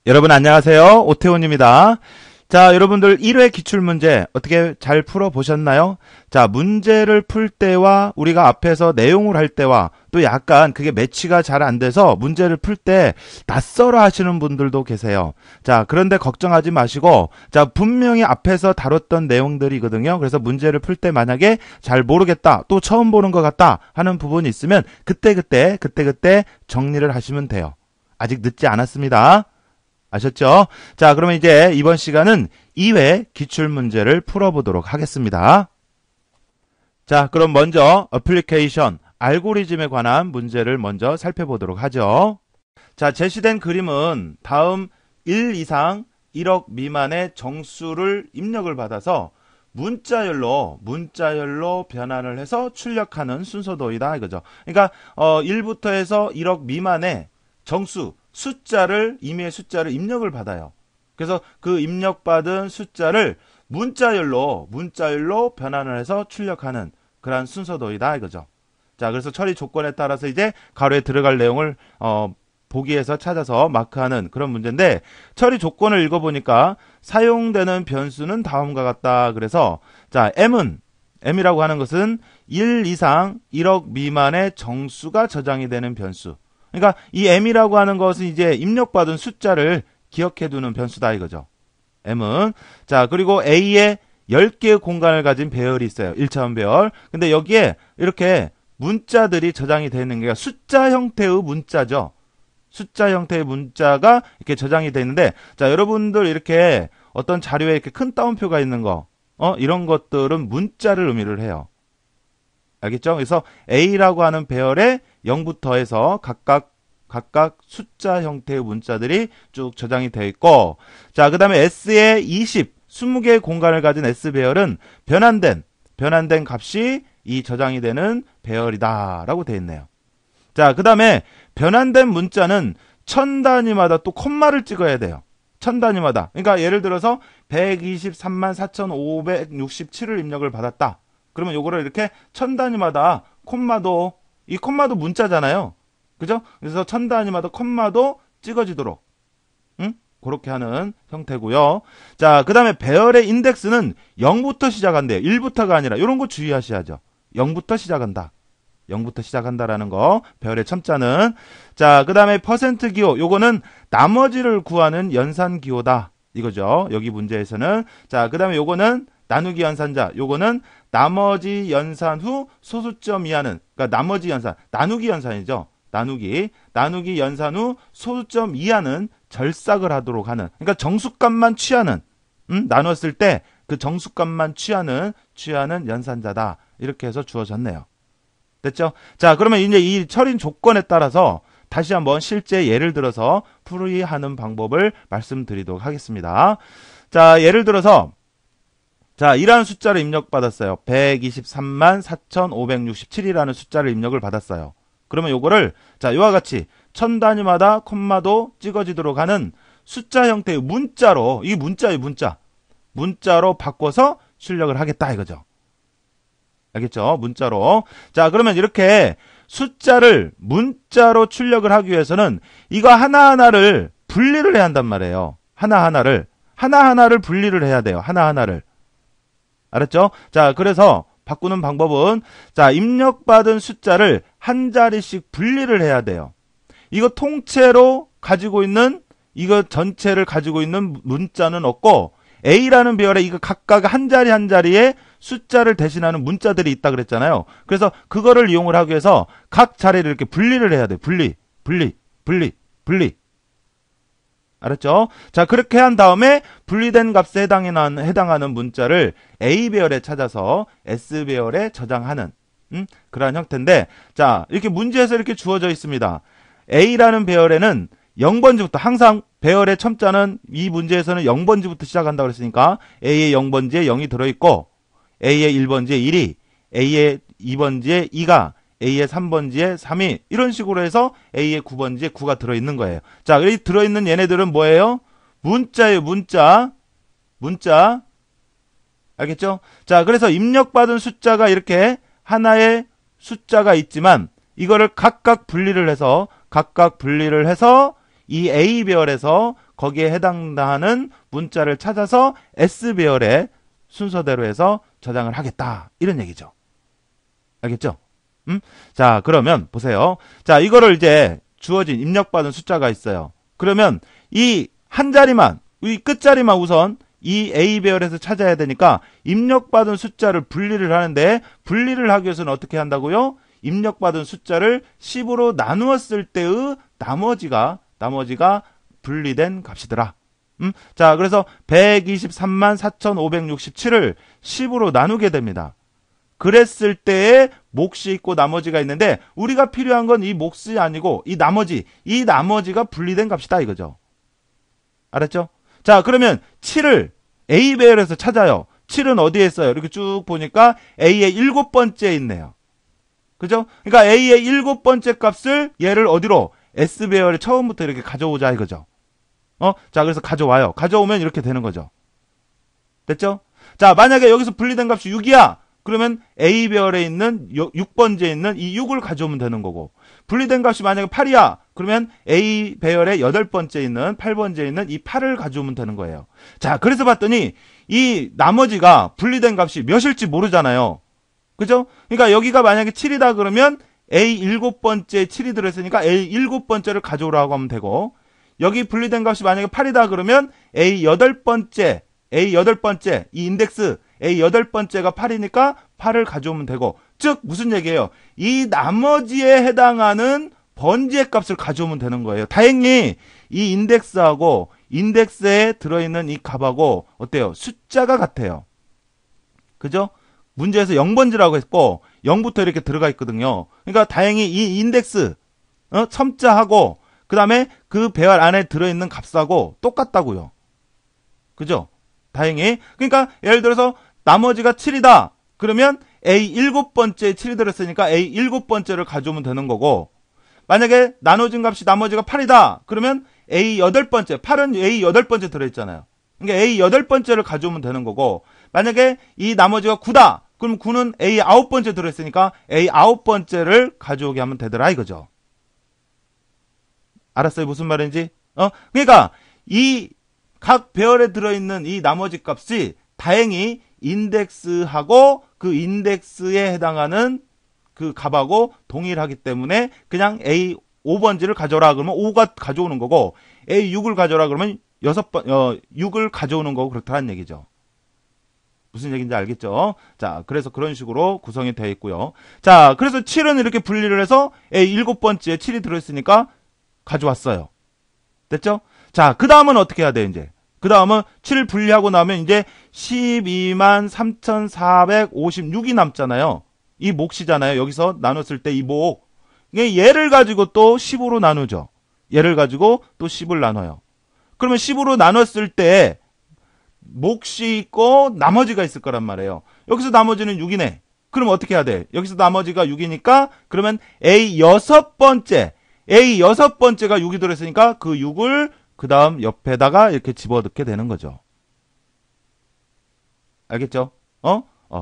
여러분 안녕하세요. 오태훈입니다. 자, 여러분들 1회 기출문제 어떻게 잘 풀어보셨나요? 자, 문제를 풀 때와 우리가 앞에서 내용을 할 때와 또 약간 그게 매치가 잘 안 돼서 문제를 풀 때 낯설어 하시는 분들도 계세요. 자, 그런데 걱정하지 마시고, 자, 분명히 앞에서 다뤘던 내용들이거든요. 그래서 문제를 풀 때 만약에 잘 모르겠다, 또 처음 보는 것 같다 하는 부분이 있으면 그때 정리를 하시면 돼요. 아직 늦지 않았습니다. 아셨죠? 자, 그러면 이제 이번 시간은 2회 기출문제를 풀어보도록 하겠습니다. 자, 그럼 먼저 어플리케이션, 알고리즘에 관한 문제를 먼저 살펴보도록 하죠. 자, 제시된 그림은 다음 1 이상 1억 미만의 정수를 입력을 받아서 문자열로 변환을 해서 출력하는 순서도이다 이거죠. 그러니까 1부터 해서 1억 미만의 정수, 숫자를, 임의의 숫자를 입력을 받아요. 그래서 그 입력받은 숫자를 문자열로 변환을 해서 출력하는 그러한 순서도이다 이거죠. 자, 그래서 처리 조건에 따라서 이제 가로에 들어갈 내용을 보기에서 찾아서 마크하는 그런 문제인데, 처리 조건을 읽어보니까 사용되는 변수는 다음과 같다. 그래서 자, M이라고 하는 것은 1 이상 1억 미만의 정수가 저장이 되는 변수. 그러니까 이 M이라고 하는 것은 이제 입력받은 숫자를 기억해두는 변수다 이거죠. M은. 자, 그리고 A에 10개의 공간을 가진 배열이 있어요. 1차원 배열. 근데 여기에 이렇게 문자들이 저장이 되어 있는 게 숫자 형태의 문자죠. 숫자 형태의 문자가 이렇게 저장이 되어 있는데, 자, 여러분들 이렇게 어떤 자료에 이렇게 큰 따옴표가 있는 거, 이런 것들은 문자를 의미를 해요. 알겠죠? 그래서 A라고 하는 배열에 0부터 해서 각각 숫자 형태의 문자들이 쭉 저장이 되어 있고, 자, 그 다음에 S에 20개의 공간을 가진 S 배열은 변환된 값이 이 저장이 되는 배열이다 라고 되어 있네요. 자, 그 다음에 변환된 문자는 1000단위마다 또 콤마를 찍어야 돼요. 1000단위마다. 그러니까 예를 들어서 1234567을 입력을 받았다. 그러면 요거를 이렇게 1000단위마다 이 콤마도 문자잖아요. 그죠? 그래서 1000단위마다 콤마도 찍어지도록, 그렇게 하는 형태고요. 자, 그 다음에 배열의 인덱스는 0부터 시작한대요. 1부터가 아니라. 이런 거 주의하셔야죠. 0부터 시작한다. 0부터 시작한다라는 거. 배열의 첨자는. 자, 그 다음에 퍼센트 기호. 요거는 나머지를 구하는 연산 기호다. 이거죠. 여기 문제에서는. 자, 그 다음에 요거는 나누기 연산자. 요거는 나머지 연산 후 소수점 이하는, 그러니까 나머지 연산, 나누기 연산이죠. 나누기 연산 후 소수점 이하는 절삭을 하도록 하는, 그러니까 정수값만 취하는, 나눴을 때 그 정수값만 취하는 연산자다. 이렇게 해서 주어졌네요. 됐죠? 자, 그러면 이제 이 처리 조건에 따라서 다시 한번 실제 예를 들어서 풀이하는 방법을 말씀드리도록 하겠습니다. 자, 예를 들어서, 자, 이라는 숫자를 입력받았어요. 1234567이라는 숫자를 입력을 받았어요. 그러면 요거를, 자, 요와 같이 1000단위마다 콤마도 찍어지도록 하는 숫자 형태의 문자로, 이 문자예요, 문자로 바꿔서 출력을 하겠다 이거죠. 알겠죠? 문자로. 자, 그러면 이렇게 숫자를 문자로 출력을 하기 위해서는 이거 하나하나를 분리를 해야 한단 말이에요. 하나하나를 분리를 해야 돼요. 하나하나를. 알았죠? 자, 그래서 바꾸는 방법은, 자, 입력받은 숫자를 한 자리씩 분리를 해야 돼요. 이거 통째로 가지고 있는, 이거 전체를 가지고 있는 문자는 없고, A라는 배열에 이거 각각 한 자리에 숫자를 대신하는 문자들이 있다 그랬잖아요. 그래서 그거를 이용을 하기 위해서 각 자리를 이렇게 분리를 해야 돼요. 분리. 알았죠? 자, 그렇게 한 다음에 분리된 값에 해당하는 문자를 A 배열에 찾아서 S 배열에 저장하는, 그러한 형태인데, 자, 이렇게 문제에서 이렇게 주어져 있습니다. A라는 배열에는 0번지부터, 항상 배열의 첨자는 이 문제에서는 0번지부터 시작한다고 그랬으니까 A의 0번지에 0이 들어있고, A의 1번지에 1이, A의 2번지에 2가, A의 3번지에 3이, 이런 식으로 해서 A의 9번지에 9가 들어있는 거예요. 자, 이 들어있는 얘네들은 뭐예요? 문자예요, 문자. 알겠죠? 자, 그래서 입력받은 숫자가 이렇게 하나의 숫자가 있지만, 이거를 각각 분리를 해서 이 A 배열에서 거기에 해당하는 문자를 찾아서 S배열의 순서대로 해서 저장을 하겠다. 이런 얘기죠. 알겠죠? 자, 그러면 보세요. 자, 이거를 이제 주어진 입력받은 숫자가 있어요. 그러면 이 한 자리만, 이 끝자리만 우선 이 A배열에서 찾아야 되니까 입력받은 숫자를 분리를 하는데, 분리를 하기 위해서는 어떻게 한다고요? 입력받은 숫자를 10으로 나누었을 때의 나머지가 분리된 값이더라. 자, 그래서 123만 4,567을 10으로 나누게 됩니다. 그랬을 때에 몫이 있고 나머지가 있는데, 우리가 필요한 건 이 몫이 아니고 이 나머지가 분리된 값이다 이거죠. 알았죠? 자, 그러면 7을 A배열에서 찾아요. 7은 어디에 있어요? 이렇게 쭉 보니까 A의 7번째에 있네요. 그죠? 그러니까 A의 7번째 값을 얘를 어디로? S배열에 처음부터 이렇게 가져오자 이거죠. 자, 그래서 가져와요. 가져오면 이렇게 되는 거죠. 됐죠? 자, 만약에 여기서 분리된 값이 6이야. 그러면 A배열에 있는 6번째에 있는 이 6을 가져오면 되는 거고, 분리된 값이 만약에 8이야. 그러면 A배열의 8번째에 있는 8번째에 있는 이 8을 가져오면 되는 거예요. 자, 그래서 봤더니 이 나머지가 분리된 값이 몇일지 모르잖아요. 그죠? 그러니까 여기가 만약에 7이다 그러면 A 7번째에 7이 들어있으니까 A 7번째를 가져오라고 하면 되고, 여기 분리된 값이 만약에 8이다 그러면 A 8번째 이 인덱스 A 8번째가 8이니까 8을 가져오면 되고, 즉 무슨 얘기예요? 이 나머지에 해당하는 번지의 값을 가져오면 되는 거예요. 다행히 이 인덱스하고 인덱스에 들어있는 이 값하고 어때요? 숫자가 같아요. 그죠? 문제에서 0번지라고 했고 0부터 이렇게 들어가 있거든요. 그러니까 다행히 이 인덱스 첨자하고 그 다음에 그 배열 안에 들어있는 값하고 똑같다고요. 그죠? 다행히. 그러니까 예를 들어서 나머지가 7이다. 그러면 A 7번째에 7이 들었으니까 A 7번째를 가져오면 되는 거고, 만약에 나눠진 값이 나머지가 8이다. 그러면 A 8번째, 8은 A 8번째 들어있잖아요. 그러니까 A 8번째를 가져오면 되는 거고, 만약에 이 나머지가 9다. 그럼 9는 A 9번째 들어있으니까 A 9번째를 가져오게 하면 되더라 이거죠. 알았어요? 무슨 말인지? 그러니까 이 각 배열에 들어있는 이 나머지 값이 다행히 인덱스하고 그 인덱스에 해당하는 그 값하고 동일하기 때문에 그냥 A 5번지를 가져오라 그러면 5가 가져오는 거고, A 6을 가져오라 그러면 6을 가져오는 거고, 그렇다는 얘기죠. 무슨 얘기인지 알겠죠? 자, 그래서 그런 식으로 구성이 되어 있고요. 자, 그래서 7은 이렇게 분리를 해서 A 7번째에 7이 들어있으니까 가져왔어요. 됐죠? 자, 그 다음은 어떻게 해야 돼요, 이제? 그 다음은 7 분리하고 나면 이제 12만 3,456이 남잖아요. 이 몫이잖아요. 여기서 나눴을 때 이 몫. 얘를 가지고 또 10으로 나누죠. 얘를 가지고 또 10을 나눠요. 그러면 10으로 나눴을 때 몫이 있고 나머지가 있을 거란 말이에요. 여기서 나머지는 6이네. 그럼 어떻게 해야 돼? 여기서 나머지가 6이니까 그러면 A 6번째가 6이 들어있으니까 그 6을 그 다음 옆에다가 이렇게 집어넣게 되는 거죠. 알겠죠?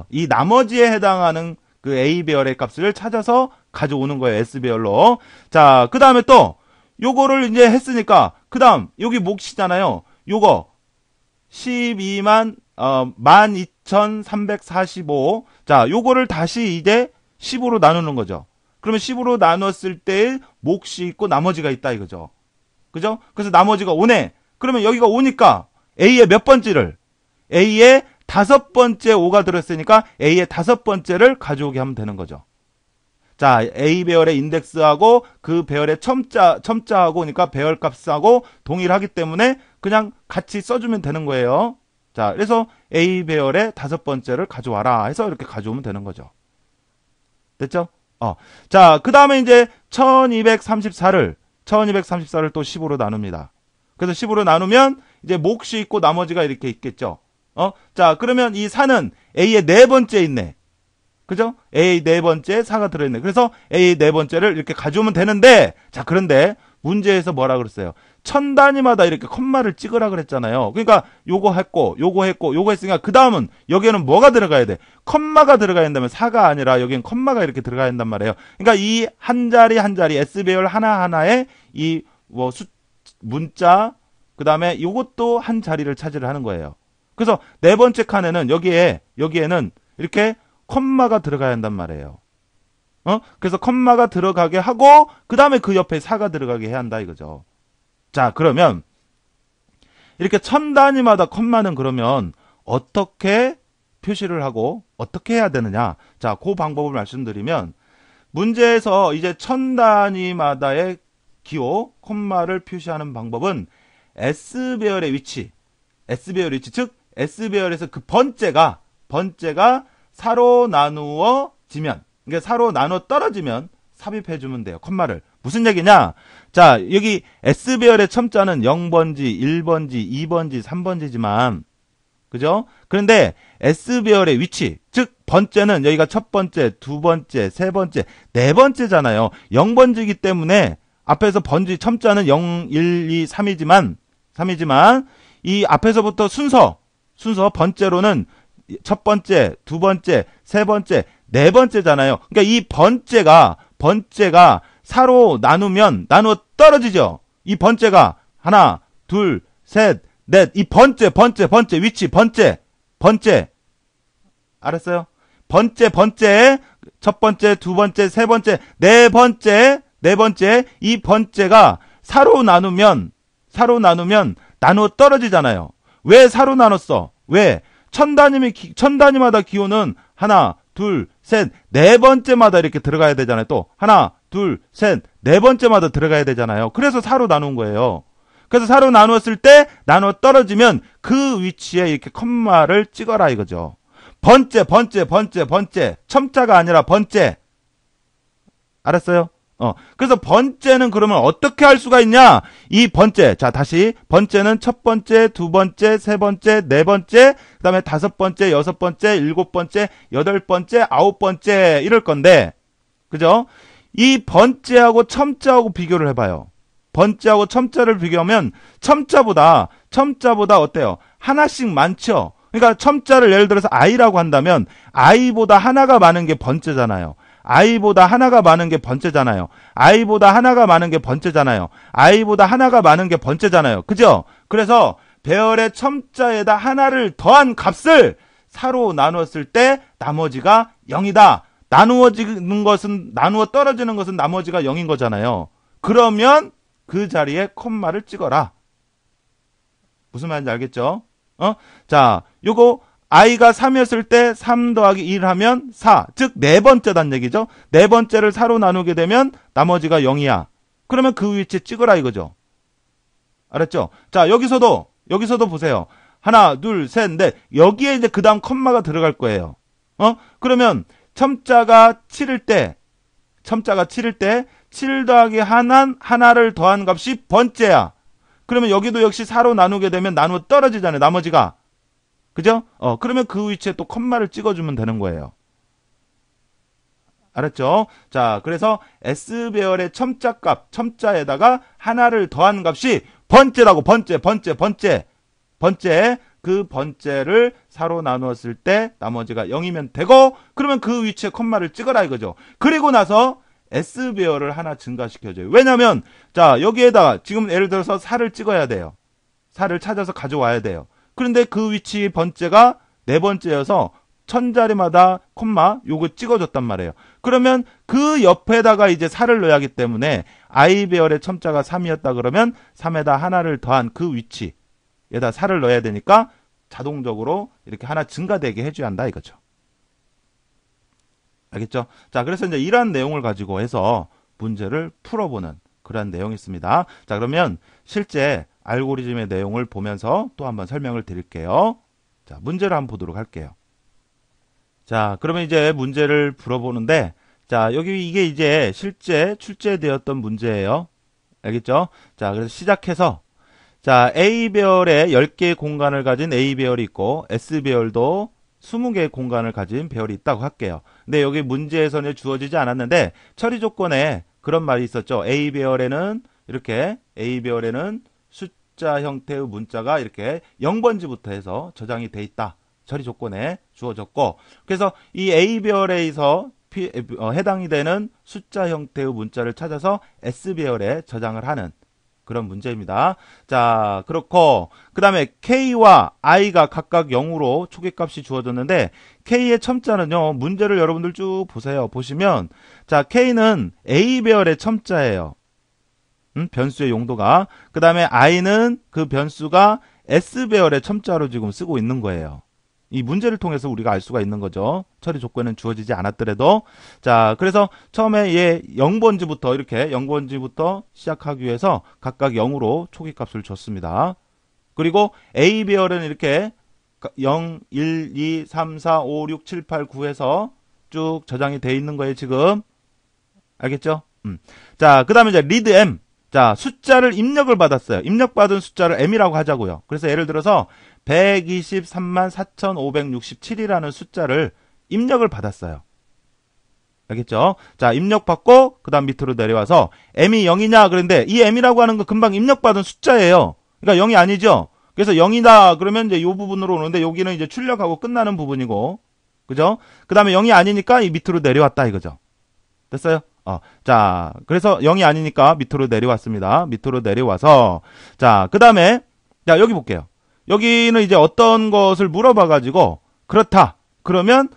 이 나머지에 해당하는 그 A배열의 값을 찾아서 가져오는 거예요. S배열로. 자, 그 다음에 또 요거를 이제 했으니까 그 다음 여기 몫이잖아요. 요거 12만 12,345. 자, 요거를 다시 이제 10으로 나누는 거죠. 그러면 10으로 나눴을 때 몫이 있고 나머지가 있다 이거죠. 그죠? 그래서 나머지가 5네. 그러면 여기가 5니까 A의 몇 번째를? A의 5번째 5가 들었으니까 A의 5번째를 가져오게 하면 되는 거죠. 자, A 배열의 인덱스하고 그 배열의 첨자하고 그러니까 배열 값하고 동일하기 때문에 그냥 같이 써주면 되는 거예요. 자, 그래서 A 배열의 5번째를 가져와라 해서 이렇게 가져오면 되는 거죠. 됐죠? 자, 그 다음에 이제 1234를 또 10으로 나눕니다. 그래서 10으로 나누면 이제 몫이 있고 나머지가 이렇게 있겠죠. 자, 그러면 이 4는 A의 4번째에 있네. 그죠? A 4번째 4가 들어있네. 그래서 A 4번째를 이렇게 가져오면 되는데, 자, 그런데 문제에서 뭐라 그랬어요? 1000단위마다 이렇게 컴마를 찍으라 그랬잖아요. 그러니까 요거 했고 요거 했으니까 그 다음은 여기에는 뭐가 들어가야 돼? 컴마가 들어가야 된다면 4가 아니라 여기엔 컴마가 이렇게 들어가야 된단 말이에요. 그러니까 이 한 자리 S배열 하나하나에 이 문자 그 다음에 요것도 한 자리를 차지를 하는 거예요. 그래서 네 번째 칸에는 여기에는 이렇게 콤마가 들어가야 한단 말이에요. 그래서 콤마가 들어가게 하고 그 다음에 그 옆에 4가 들어가게 해야 한다 이거죠. 자, 그러면 이렇게 천 단위마다 콤마는 그러면 어떻게 표시를 하고 어떻게 해야 되느냐. 자, 그 방법을 말씀드리면 문제에서 이제 천 단위마다의 기호, 콤마를 표시하는 방법은 S배열의 위치, 즉 S배열에서 그 번째가 4로 나누어지면, 그러니까 4로 나눠 떨어지면 삽입해주면 돼요. 콤마를. 무슨 얘기냐? 자, 여기 S배열의 첨자는 0번지, 1번지, 2번지, 3번지지만, 그죠? 그런데 S배열의 위치, 즉 번째는 여기가 첫 번째, 두 번째, 세 번째, 네 번째잖아요. 0번지이기 때문에 앞에서 번지 첨자는 0, 1, 2, 3이지만 이 앞에서부터 순서 번째로는 첫 번째, 두 번째, 세 번째, 네 번째잖아요. 그러니까 이 번째가 4로 나누어 떨어지죠. 이 번째가 하나, 둘, 셋, 넷. 이 번째 위치 번째. 알았어요? 번째, 첫 번째, 두 번째, 세 번째, 네 번째. 이 번째가 4로 나누면 나누어 떨어지잖아요. 왜 4로 나눴어? 왜? 천 단위마다 기호는 하나, 둘, 셋, 네 번째마다 이렇게 들어가야 되잖아요. 또 하나, 둘, 셋, 네 번째마다 들어가야 되잖아요. 그래서 4로 나눈 거예요. 그래서 4로 나누었을 때 나누어 떨어지면 그 위치에 이렇게 콤마를 찍어라 이거죠. 번째. 첨자가 아니라 번째. 알았어요? 그래서 번째는 그러면 어떻게 할 수가 있냐? 이 번째. 자, 다시. 번째는 첫 번째, 두 번째, 세 번째, 네 번째, 그 다음에 다섯 번째, 여섯 번째, 일곱 번째, 여덟 번째, 아홉 번째, 이럴 건데. 그죠? 이 번째하고 첨자하고 비교를 해봐요. 번째하고 첨자를 비교하면 첨자보다 어때요? 하나씩 많죠? 그러니까 첨자를 예를 들어서 i라고 한다면 i보다 하나가 많은 게 번째잖아요. i보다 하나가 많은 게 번째잖아요. 그죠? 그래서 배열의 첨자에다 하나를 더한 값을 4로 나누었을 때 나머지가 0이다. 나누어 떨어지는 것은 나머지가 0인 거잖아요. 그러면 그 자리에 콤마를 찍어라. 무슨 말인지 알겠죠? 자, 요거 i가 3이었을 때 3 더하기 1 하면 4. 즉, 네 번째단 얘기죠. 네 번째를 4로 나누게 되면 나머지가 0이야. 그러면 그 위치에 찍으라 이거죠. 알았죠? 자, 여기서도 보세요. 하나, 둘, 셋, 넷. 여기에 이제 그 다음 콤마가 들어갈 거예요. 그러면 첨자가 7일 때 7 더하기 하나를 더한 값이 번째야. 그러면 여기도 역시 4로 나누게 되면 나누어 떨어지잖아요. 나머지가. 그죠? 그러면 그 위치에 또 콤마를 찍어주면 되는 거예요. 알았죠? 자, 그래서 S배열의 첨자에다가 하나를 더한 값이 번째라고, 번째. 그 번째를 4로 나누었을 때 나머지가 0이면 되고, 그러면 그 위치에 콤마를 찍어라 이거죠. 그리고 나서 S배열을 하나 증가시켜줘요. 왜냐면, 자, 여기에다가 지금 예를 들어서 4를 찍어야 돼요. 4를 찾아서 가져와야 돼요. 그런데 그 위치 번째가 네 번째여서 천자리마다 콤마 요거 찍어줬단 말이에요. 그러면 그 옆에다가 이제 4를 넣어야 하기 때문에 i배열의 첨자가 3이었다 그러면 3에다 하나를 더한 그 위치에다 4를 넣어야 되니까 자동적으로 이렇게 하나 증가되게 해줘야 한다 이거죠. 알겠죠? 자, 그래서 이제 이러한 내용을 가지고 해서 문제를 풀어보는 그러한 내용이 있습니다. 자, 그러면 실제 알고리즘의 내용을 보면서 또 한번 설명을 드릴게요. 자, 문제를 한번 보도록 할게요. 자, 그러면 이제 문제를 풀어보는데, 자, 여기 이게 이제 실제 출제되었던 문제예요. 알겠죠? 자, 그래서 시작해서, 자, A배열에 10개의 공간을 가진 A배열이 있고, S배열도 20개의 공간을 가진 배열이 있다고 할게요. 근데 여기 문제에서는 주어지지 않았는데, 처리 조건에 그런 말이 있었죠. A배열에는 숫자 형태의 문자가 이렇게 0번지부터 해서 저장이 돼 있다. 처리 조건에 주어졌고, 그래서 이 A배열에서 해당이 되는 숫자 형태의 문자를 찾아서 S배열에 저장을 하는 그런 문제입니다. 자, 그렇고 그 다음에 K와 I가 각각 0으로 초기값이 주어졌는데 K의 첨자는요. 문제를 여러분들 쭉 보세요. 보시면 자, K는 A배열의 첨자예요. 변수의 용도가. 그 다음에 I는 그 변수가 S배열의 첨자로 지금 쓰고 있는 거예요. 이 문제를 통해서 우리가 알 수가 있는 거죠. 처리 조건은 주어지지 않았더라도. 자, 그래서 처음에 얘 0번지부터 이렇게 0번지부터 시작하기 위해서 각각 0으로 초기값을 줬습니다. 그리고 A배열은 이렇게 0, 1, 2, 3, 4, 5, 6, 7, 8, 9해서 쭉 저장이 돼 있는 거예요, 지금. 알겠죠? 자, 그 다음에 이제 read m. 자, 숫자를 입력을 받았어요. 입력받은 숫자를 m이라고 하자고요. 그래서 예를 들어서 123만 4,567이라는 숫자를 입력을 받았어요. 알겠죠? 자, 입력받고 그 다음 밑으로 내려와서 m이 0이냐 그런데 이 m이라고 하는 거 금방 입력받은 숫자예요. 그러니까 0이 아니죠? 그래서 0이다 그러면 이제 이 부분으로 오는데 여기는 이제 출력하고 끝나는 부분이고, 그죠? 그 다음에 0이 아니니까 이 밑으로 내려왔다 이거죠. 됐어요? 자, 그래서 0이 아니니까 밑으로 내려왔습니다. 밑으로 내려와서 자, 그 다음에 자, 여기 볼게요. 여기는 이제 어떤 것을 물어봐가지고 그렇다. 그러면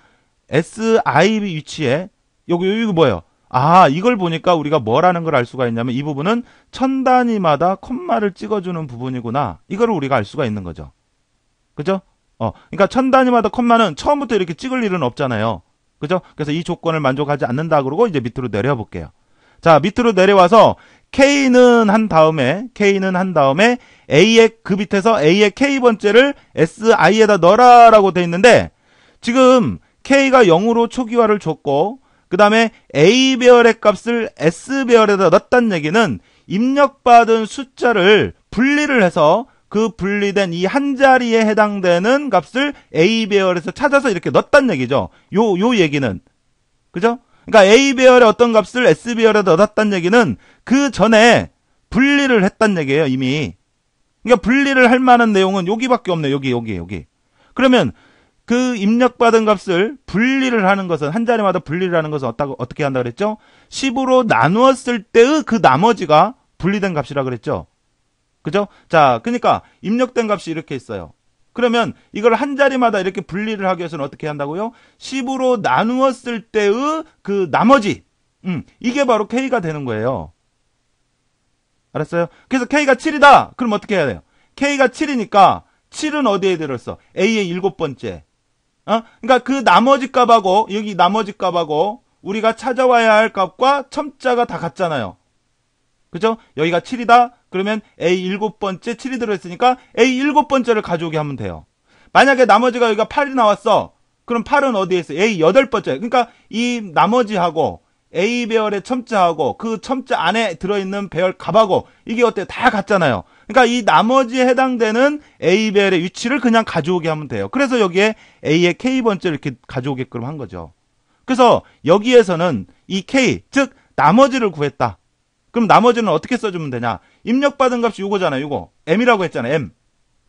SI 위치에 여기 뭐예요? 아, 이걸 보니까 우리가 뭐라는 걸 알 수가 있냐면 이 부분은 천 단위마다 콤마를 찍어주는 부분이구나. 이거를 우리가 알 수가 있는 거죠. 그죠? 그러니까 천 단위마다 콤마는 처음부터 이렇게 찍을 일은 없잖아요. 그죠? 그래서 이 조건을 만족하지 않는다 그러고 이제 밑으로 내려와 볼게요. 자, 밑으로 내려와서 K는 한 다음에 A의 그 밑에서 A의 K번째를 SI에다 넣어라라고 돼 있는데 지금 K가 0으로 초기화를 줬고 그 다음에 A배열의 값을 S배열에다 넣었다는 얘기는 입력받은 숫자를 분리를 해서 그 분리된 이 한 자리에 해당되는 값을 A배열에서 찾아서 이렇게 넣었다는 얘기죠. 요 얘기는. 그죠? 그러니까 A배열의 어떤 값을 S배열에 넣었다는 얘기는 그 전에 분리를 했다는 얘기예요, 이미. 그러니까 분리를 할 만한 내용은 여기밖에 없네, 여기. 그러면 그 입력받은 값을 분리를 하는 것은, 한 자리마다 분리를 하는 것은 어떻게 한다 그랬죠? 10으로 나누었을 때의 그 나머지가 분리된 값이라 그랬죠? 그죠? 자, 그러니까 입력된 값이 이렇게 있어요. 그러면 이걸 한 자리마다 이렇게 분리를 하기 위해서는 어떻게 한다고요? 10으로 나누었을 때의 그 나머지. 이게 바로 K가 되는 거예요. 알았어요? 그래서 K가 7이다. 그럼 어떻게 해야 돼요? K가 7이니까 7은 어디에 들었어? A의 7번째. 그러니까 그 나머지 값하고 여기 나머지 값하고 우리가 찾아와야 할 값과 첨자가 다 같잖아요. 그죠? 여기가 7이다. 그러면 A 7번째 7이 들어있으니까 A 7번째를 가져오게 하면 돼요. 만약에 나머지가 여기가 8이 나왔어. 그럼 8은 어디에 있어? A 8번째. 그러니까 이 나머지하고 A 배열의 첨자하고 그 첨자 안에 들어있는 배열 값하고 이게 어때요? 다 같잖아요. 그러니까 이 나머지에 해당되는 A 배열의 위치를 그냥 가져오게 하면 돼요. 그래서 여기에 A의 K번째를 이렇게 가져오게끔 한 거죠. 그래서 여기에서는 이 K, 즉 나머지를 구했다. 그럼 나머지는 어떻게 써주면 되냐? 입력받은 값이 이거잖아요. 이거 M이라고 했잖아요. M.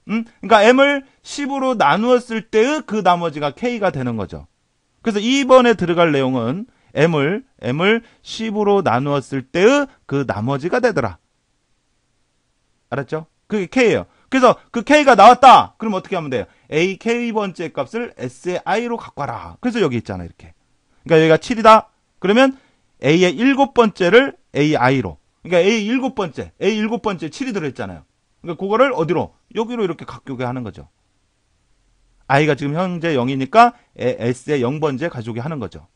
그러니까 M을 10으로 나누었을 때의 그 나머지가 K가 되는 거죠. 그래서 이번에 들어갈 내용은 M을 10으로 나누었을 때의 그 나머지가 되더라. 알았죠? 그게 K예요. 그래서 그 K가 나왔다. 그럼 어떻게 하면 돼요? A K번째 값을 S의 I로 갖고 와라. 그래서 여기 있잖아. 이렇게. 그러니까 여기가 7이다. 그러면 A의 7번째를 AI로. 그러니까 A 7번째 7이 들어있잖아요. 그러니까 그거를 어디로? 여기로 이렇게 갖고 오게 하는 거죠. I가 지금 현재 0이니까 S의 0번째 가져오게 하는 거죠.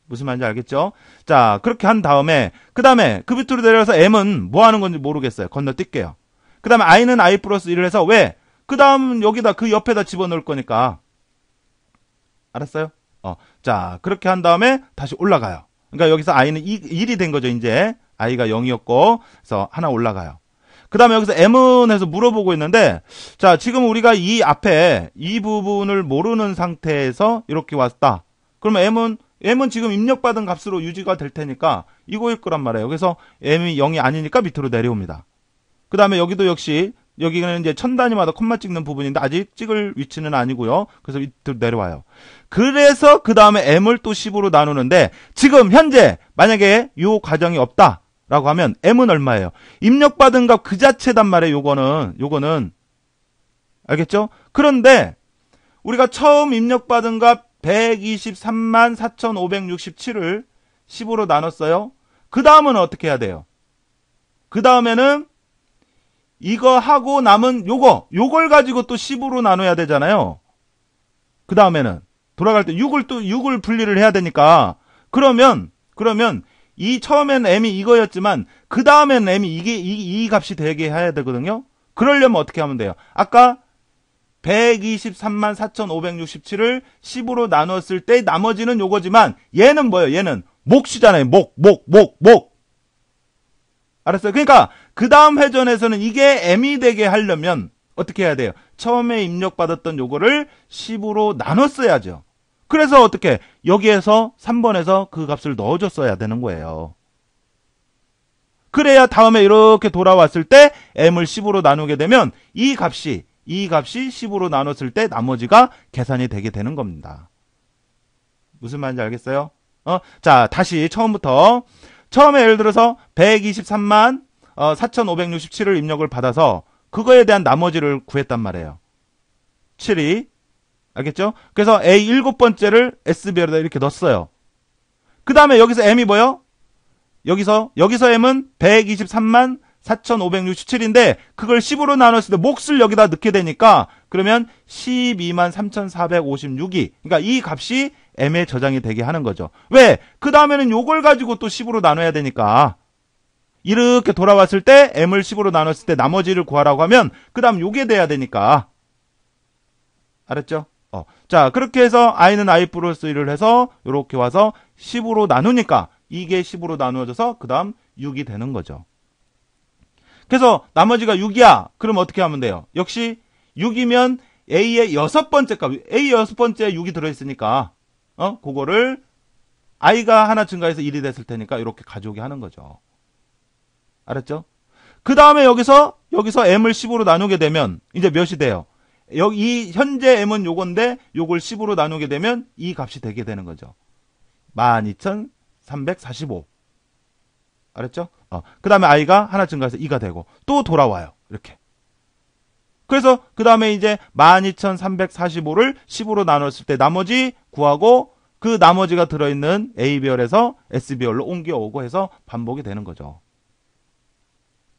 무슨 말인지 알겠죠? 자, 그렇게 한 다음에, 그 다음에 그 밑으로 내려가서 M은 뭐 하는 건지 모르겠어요. 건너뛸게요. 그 다음에 I는 I 플러스 1을 해서 왜? 그 다음 여기다 그 옆에다 집어넣을 거니까. 알았어요? 자, 그렇게 한 다음에 다시 올라가요. 그러니까 여기서 I는 1이 된 거죠, 이제. I가 0이었고, 그래서 하나 올라가요. 그 다음에 여기서 M은 해서 물어보고 있는데, 자, 지금 우리가 이 앞에 이 부분을 모르는 상태에서 이렇게 왔다. 그러면 M은 지금 입력받은 값으로 유지가 될 테니까 이거일 거란 말이에요. 그래서 M이 0이 아니니까 밑으로 내려옵니다. 그 다음에 여기도 역시, 여기는 이제 천 단위마다 콤마 찍는 부분인데 아직 찍을 위치는 아니고요. 그래서 밑으로 내려와요. 그래서 그 다음에 M을 또 10으로 나누는데 지금 현재 만약에 이 과정이 없다. 라고 하면 m은 얼마예요? 입력받은 값 그 자체단 말이에요. 요거는 알겠죠? 그런데 우리가 처음 입력받은 값 123만 4,567을 10으로 나눴어요. 그 다음은 어떻게 해야 돼요? 그 다음에는 이거 하고 남은 요걸 가지고 또 10으로 나눠야 되잖아요. 그 다음에는 돌아갈 때 6을 분리를 해야 되니까 그러면 이 처음엔 m이 이거였지만 그 다음엔 m이 이 값이 되게 해야 되거든요. 그러려면 어떻게 하면 돼요? 아까 123만 4,567을 10으로 나눴을 때 나머지는 요거지만 얘는 뭐예요? 얘는 몫이잖아요. 몫. 알았어요? 그러니까 그 다음 회전에서는 이게 m이 되게 하려면 어떻게 해야 돼요? 처음에 입력받았던 요거를 10으로 나눴어야죠. 그래서 어떻게 여기에서 3번에서 그 값을 넣어줬어야 되는 거예요. 그래야 다음에 이렇게 돌아왔을 때 m을 10으로 나누게 되면 이 값이 10으로 나눴을 때 나머지가 계산이 되게 되는 겁니다. 무슨 말인지 알겠어요? 자, 다시 처음부터. 처음에 예를 들어서 123만 4,567을 입력을 받아서 그거에 대한 나머지를 구했단 말이에요. 7이. 알겠죠? 그래서 A 7번째를 S별에다 이렇게 넣었어요. 그 다음에 여기서 M이 뭐요? 여기서 M은 123만 4,567인데 그걸 10으로 나눴을 때 몫을 여기다 넣게 되니까 그러면 12만 3,456이 그러니까 이 값이 M에 저장이 되게 하는 거죠. 왜? 그 다음에는 요걸 가지고 또 10으로 나눠야 되니까 이렇게 돌아왔을 때 M을 10으로 나눴을 때 나머지를 구하라고 하면 그 다음 요게 돼야 되니까 알았죠? 자, 그렇게 해서 i는 i 플러스 1을 해서 이렇게 와서 10으로 나누니까 이게 10으로 나누어져서 그 다음 6이 되는 거죠. 그래서 나머지가 6이야. 그럼 어떻게 하면 돼요? 역시 6이면 a의 6번째 값, a 6번째에 6이 들어있으니까 그거를 i가 하나 증가해서 1이 됐을 테니까 이렇게 가져오게 하는 거죠. 알았죠? 그 다음에 여기서 m을 10으로 나누게 되면 이제 몇이 돼요? 여기 현재 m은 요건데 요걸 10으로 나누게 되면 이 값이 되게 되는 거죠. 12,345. 알았죠? 그 다음에 i가 하나 증가해서 2가 되고 또 돌아와요. 이렇게. 그래서 그 다음에 이제 12,345를 10으로 나눴을 때 나머지 구하고 그 나머지가 들어있는 A별에서 S별로 옮겨오고 해서 반복이 되는 거죠.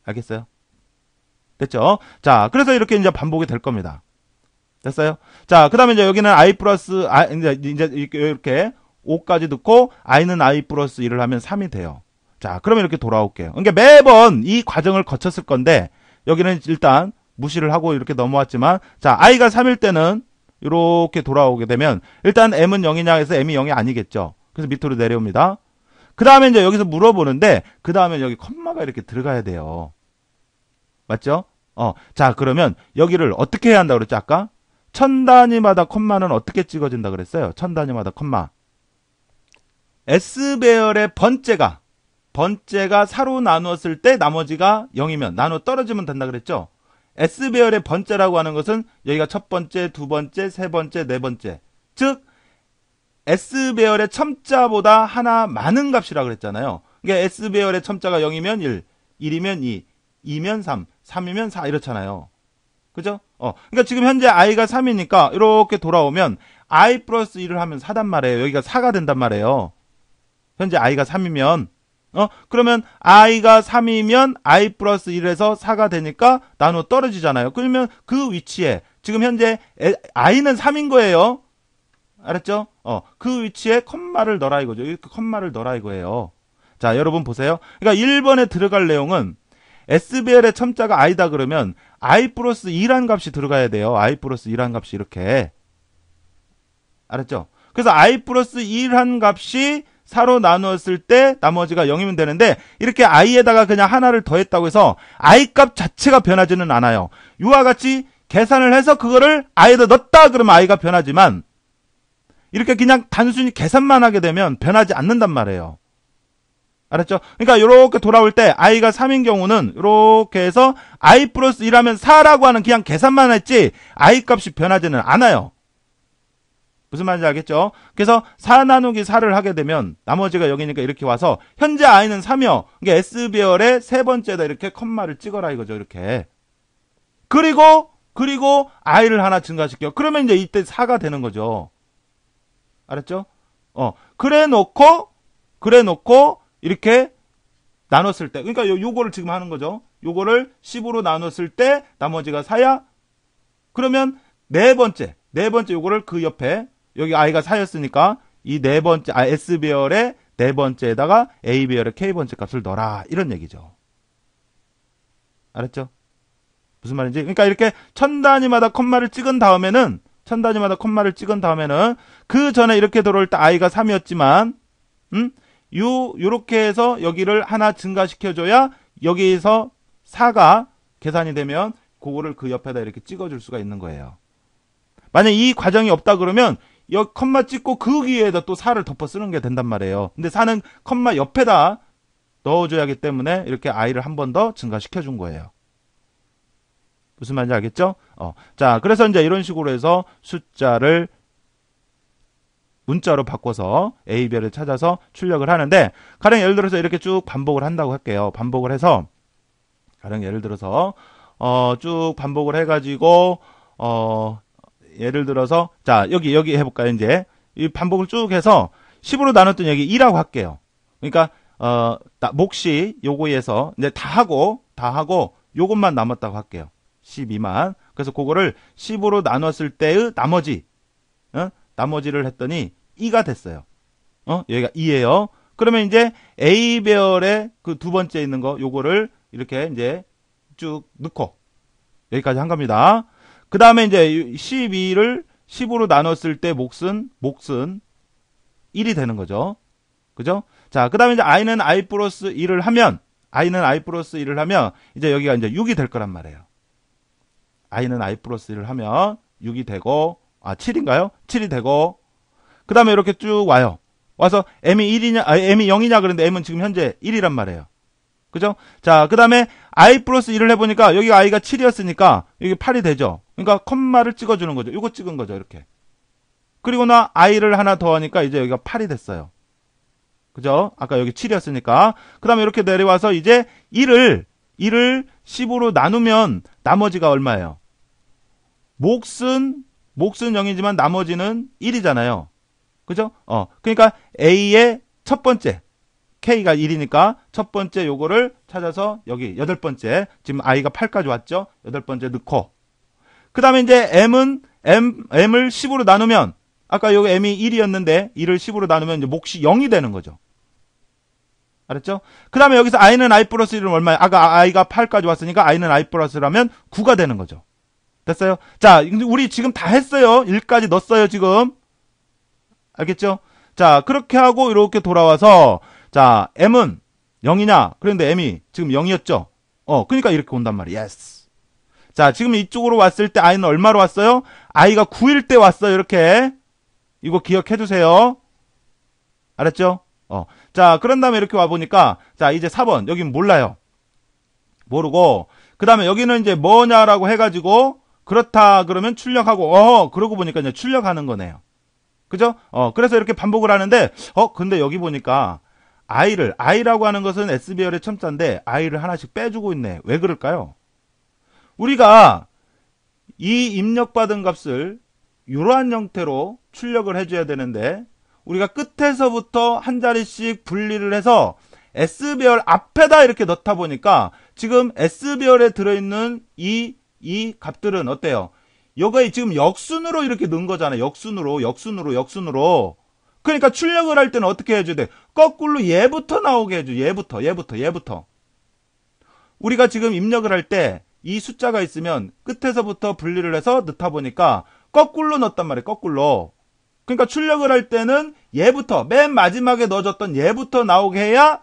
알겠어요? 됐죠? 자, 그래서 이렇게 이제 반복이 될 겁니다. 됐어요? 자, 그 다음에 이제 여기는 i 플러스, 이제 이렇게 5까지 넣고, i는 i 플러스 1을 하면 3이 돼요. 자, 그러면 이렇게 돌아올게요. 그러니까 매번 이 과정을 거쳤을 건데, 여기는 일단 무시를 하고 이렇게 넘어왔지만, 자, i가 3일 때는 이렇게 돌아오게 되면, 일단 m은 0이냐 해서 m이 0이 아니겠죠. 그래서 밑으로 내려옵니다. 그 다음에 이제 여기서 물어보는데, 그 다음에 여기 컴마가 이렇게 들어가야 돼요. 맞죠? 자, 그러면 여기를 어떻게 해야 한다고 그랬죠, 아까? 1000단위마다 컴마는 어떻게 찍어진다 그랬어요? 1000단위마다 컴마. S배열의 번째가 4로 나누었을 때 나머지가 0이면 나눠 떨어지면 된다 그랬죠? S배열의 번째라고 하는 것은 여기가 첫 번째, 두 번째, 세 번째, 네 번째. 즉, S배열의 첨자보다 하나 많은 값이라고 그랬잖아요. 그러니까 S배열의 첨자가 0이면 1, 1이면 2, 2면 3, 3이면 4 이렇잖아요. 그죠? 그러니까 지금 현재 i가 3이니까 이렇게 돌아오면 i 플러스 1을 하면 4단 말이에요. 여기가 4가 된단 말이에요. 현재 i가 3이면 그러면 i가 3이면 i 플러스 1에서 4가 되니까 나눠 떨어지잖아요. 그러면 그 위치에 지금 현재 i는 3인 거예요. 알았죠? 그 위치에 컴마를 넣어라 이거죠. 이렇게 컴마를 넣어라 이거예요. 자, 여러분 보세요. 그러니까 1번에 들어갈 내용은 S배열의 첨자가 i다 그러면 i 플러스 2란 값이 들어가야 돼요. i 플러스 2란 값이 이렇게. 알았죠? 그래서 i 플러스 2란 값이 4로 나누었을 때 나머지가 0이면 되는데 이렇게 i에다가 그냥 하나를 더했다고 해서 i 값 자체가 변하지는 않아요. 이와 같이 계산을 해서 그거를 i에다 넣었다 그러면 i가 변하지만 이렇게 그냥 단순히 계산만 하게 되면 변하지 않는단 말이에요. 알았죠? 그러니까 이렇게 돌아올 때 i가 3인 경우는 이렇게 해서 i 플러스 1하면 4라고 하는 그냥 계산만 했지 i 값이 변하지는 않아요. 무슨 말인지 알겠죠? 그래서 4 나누기 4를 하게 되면 나머지가 여기니까 이렇게 와서 현재 i는 3이요. 그러니까 S배열의 세 번째에다 이렇게 컴마를 찍어라 이거죠. 이렇게. 그리고 i를 하나 증가시켜. 그러면 이제 이때 4가 되는 거죠. 알았죠? 그래 놓고 이렇게 나눴을 때, 그러니까 요거를 지금 하는 거죠. 요거를 10으로 나눴을 때 나머지가 4야. 그러면 네 번째 요거를 그 옆에 여기 i가 4였으니까 이 네 번째 S배열의 네 번째에다가 A배열의 K번째 값을 넣어라. 이런 얘기죠. 알았죠? 무슨 말인지? 그러니까 이렇게 천 단위마다 콤마를 찍은 다음에는 그 전에 이렇게 들어올 때 i가 3이었지만 요렇게 해서 여기를 하나 증가시켜줘야 여기에서 4가 계산이 되면 그거를 그 옆에다 이렇게 찍어줄 수가 있는 거예요. 만약 이 과정이 없다 그러면 여기 컴마 찍고 그 위에다 또 4를 덮어 쓰는 게 된단 말이에요. 근데 4는 컴마 옆에다 넣어줘야 하기 때문에 이렇게 i를 한 번 더 증가시켜 준 거예요. 무슨 말인지 알겠죠? 자, 그래서 이제 이런 식으로 해서 숫자를 문자로 바꿔서 A별을 찾아서 출력을 하는데, 가령 예를 들어서 이렇게 쭉 반복을 한다고 할게요. 반복을 해서, 가령 예를 들어서, 쭉 반복을 해가지고, 예를 들어서, 자, 여기 해볼까요, 이제. 이 반복을 쭉 해서, 10으로 나눴더니 여기 2라고 할게요. 그러니까, 몫이 요거에서, 이제 다 하고, 요것만 남았다고 할게요. 12만. 그래서 그거를 10으로 나눴을 때의 나머지를 했더니 2가 됐어요. 여기가 2예요. 그러면 이제 A배열의 그 두 번째 있는 거, 요거를 이렇게 이제 쭉 넣고, 여기까지 한 겁니다. 그 다음에 이제 12를 10으로 나눴을 때 몫은 1이 되는 거죠. 그죠? 자, 그 다음에 이제 i는 i 플러스 1을 하면, 이제 여기가 이제 6이 될 거란 말이에요. i는 i 플러스 1을 하면 6이 되고, 7인가요? 7이 되고, 그 다음에 이렇게 쭉 와요. 와서 m이 0이냐 그런데 m은 지금 현재 1이란 말이에요. 그죠? 자, 그 다음에 i 플러스 1을 해보니까 여기 i가 7이었으니까 여기 8이 되죠. 그러니까 컴마를 찍어주는 거죠. 이거 찍은 거죠. 이렇게. 그리고 나 i를 하나 더 하니까 이제 여기가 8이 됐어요. 그죠? 아까 여기 7이었으니까. 그 다음에 이렇게 내려와서 이제 1을 10으로 나누면 나머지가 얼마예요? 몫은 0이지만 나머지는 1이잖아요. 그죠? 그러니까 A의 첫 번째, K가 1이니까 첫 번째 요거를 찾아서 여기 여덟 번째, 지금 i가 8까지 왔죠? 여덟 번째 넣고. 그 다음에 이제 M을 10으로 나누면, 아까 여기 M이 1이었는데, 1을 10으로 나누면 이제 몫이 0이 되는 거죠. 알았죠? 그 다음에 여기서 i는 i 플러스 1은 얼마예요? 아까 i가 8까지 왔으니까 i는 i 플러스라면 9가 되는 거죠. 됐어요? 자, 우리 지금 다 했어요. 1까지 넣었어요, 지금. 알겠죠? 자, 그렇게 하고 이렇게 돌아와서, 자, m은 0이냐? 그런데 m이 지금 0이었죠? 그러니까 이렇게 온단 말이에요. yes. 자, 지금 이쪽으로 왔을 때 i는 얼마로 왔어요? i가 9일 때 왔어요, 이렇게. 이거 기억해 주세요. 알았죠? 자, 그런 다음에 이렇게 와보니까, 자, 이제 4번. 여긴 몰라요. 모르고, 그 다음에 여기는 이제 뭐냐라고 해가지고, 그렇다 그러면 출력하고, 그러고 보니까 이제 출력하는 거네요. 그죠? 그래서 이렇게 반복을 하는데, 근데 여기 보니까, i라고 하는 것은 S배열의 첨자인데, i를 하나씩 빼주고 있네. 왜 그럴까요? 우리가 이 입력받은 값을 이러한 형태로 출력을 해줘야 되는데, 우리가 끝에서부터 한 자리씩 분리를 해서 S배열 앞에다 이렇게 넣다 보니까 지금 S배열에 들어있는 이 값들은 어때요? 요거에 지금 역순으로 이렇게 넣은 거잖아요. 역순으로. 그러니까 출력을 할 때는 어떻게 해줘야 돼? 거꾸로 얘부터 나오게 해줘. 얘부터. 우리가 지금 입력을 할 때 이 숫자가 있으면 끝에서부터 분리를 해서 넣다 보니까 거꾸로 넣었단 말이에요. 거꾸로. 그러니까 출력을 할 때는 얘부터, 맨 마지막에 넣어줬던 얘부터 나오게 해야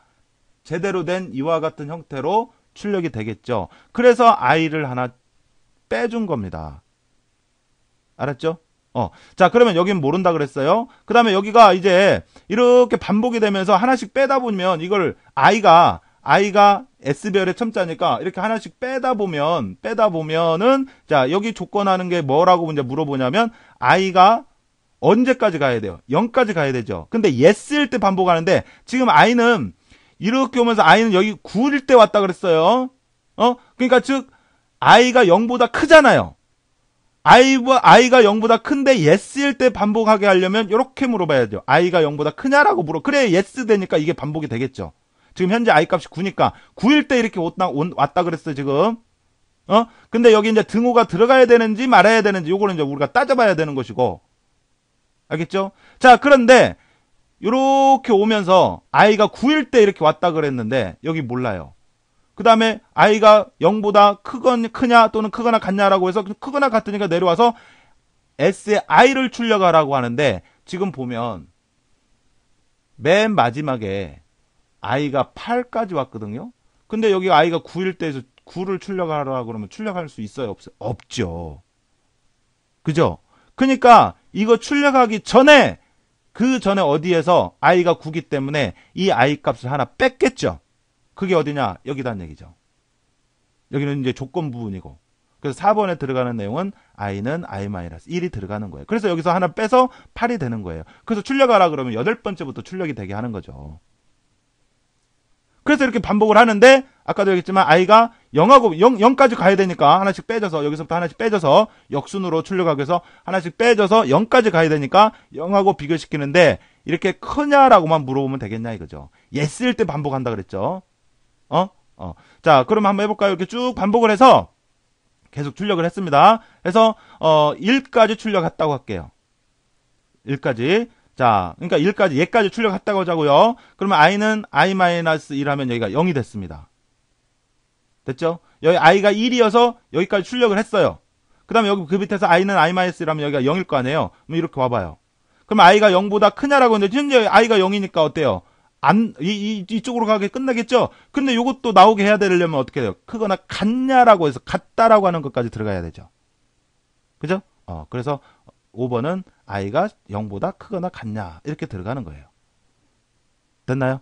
제대로 된 이와 같은 형태로 출력이 되겠죠. 그래서 i를 하나 빼준 겁니다. 알았죠? 자, 그러면 여긴 모른다 그랬어요. 그 다음에 여기가 이제 이렇게 반복이 되면서 하나씩 빼다 보면 이걸 i가 S배열의 첨자니까 이렇게 하나씩 빼다 보면은 자, 여기 조건하는 게 뭐라고 이제 물어보냐면 i가 언제까지 가야 돼요? 0까지 가야 되죠. 근데 yes일 때 반복하는데 지금 i는 이렇게 오면서 i는 여기 9일 때 왔다 그랬어요. 그러니까 즉 i가 0보다 크잖아요. i가 0보다 큰데 yes일 때 반복하게 하려면 이렇게 물어봐야죠. i가 0보다 크냐라고 그래야 yes 되니까 이게 반복이 되겠죠. 지금 현재 i 값이 9니까 9일 때 이렇게 왔다 그랬어요, 지금. 근데 여기 이제 등호가 들어가야 되는지 말아야 되는지 요거는 이제 우리가 따져봐야 되는 것이고. 알겠죠? 자, 그런데 요렇게 오면서 i가 9일 때 이렇게 왔다 그랬는데 여기 몰라요. 그 다음에 i가 0보다 크냐 또는 크거나 같냐라고 해서 크거나 같으니까 내려와서 s의 i를 출력하라고 하는데 지금 보면 맨 마지막에 i가 8까지 왔거든요. 근데 여기 i가 9일 때에서 9를 출력하라고 그러면 출력할 수 있어요? 없어요? 없죠. 그죠? 그러니까 이거 출력하기 전에 그 전에 어디에서 i가 9기 때문에 이 i 값을 하나 뺐겠죠. 그게 어디냐? 여기다는 얘기죠. 여기는 이제 조건 부분이고. 그래서 4번에 들어가는 내용은 i는 i-1이 들어가는 거예요. 그래서 여기서 하나 빼서 8이 되는 거예요. 그래서 출력하라 그러면 8번째부터 출력이 되게 하는 거죠. 그래서 이렇게 반복을 하는데 아까도 얘기했지만 i가 0까지 가야 되니까 하나씩 빼줘서 여기서부터 하나씩 빼줘서 역순으로 출력하기 위해서 하나씩 빼줘서 0까지 가야 되니까 0하고 비교시키는데 이렇게 크냐라고만 물어보면 되겠냐 이거죠. yes일 때 반복한다 그랬죠. 자, 그럼 한번 해볼까요? 이렇게 쭉 반복을 해서 계속 출력을 했습니다. 그래서 1까지 출력했다고 할게요. 1까지. 자, 그러니까 1까지, 얘까지 출력했다고 하자고요. 그러면 i는 i-1 하면 여기가 0이 됐습니다. 됐죠? 여기 i가 1이어서 여기까지 출력을 했어요. 그 다음에 여기 그 밑에서 i는 i-1 하면 여기가 0일 거 아니에요? 그럼 이렇게 와봐요. 그럼 i가 0보다 크냐라고 했는데 현재 i가 0이니까 어때요? 이쪽으로 가게 끝나겠죠? 근데 요것도 나오게 해야 되려면 어떻게 돼요? 크거나 같냐라고 해서 같다라고 하는 것까지 들어가야 되죠. 그죠? 그래서 5번은 i가 0보다 크거나 같냐 이렇게 들어가는 거예요. 됐나요?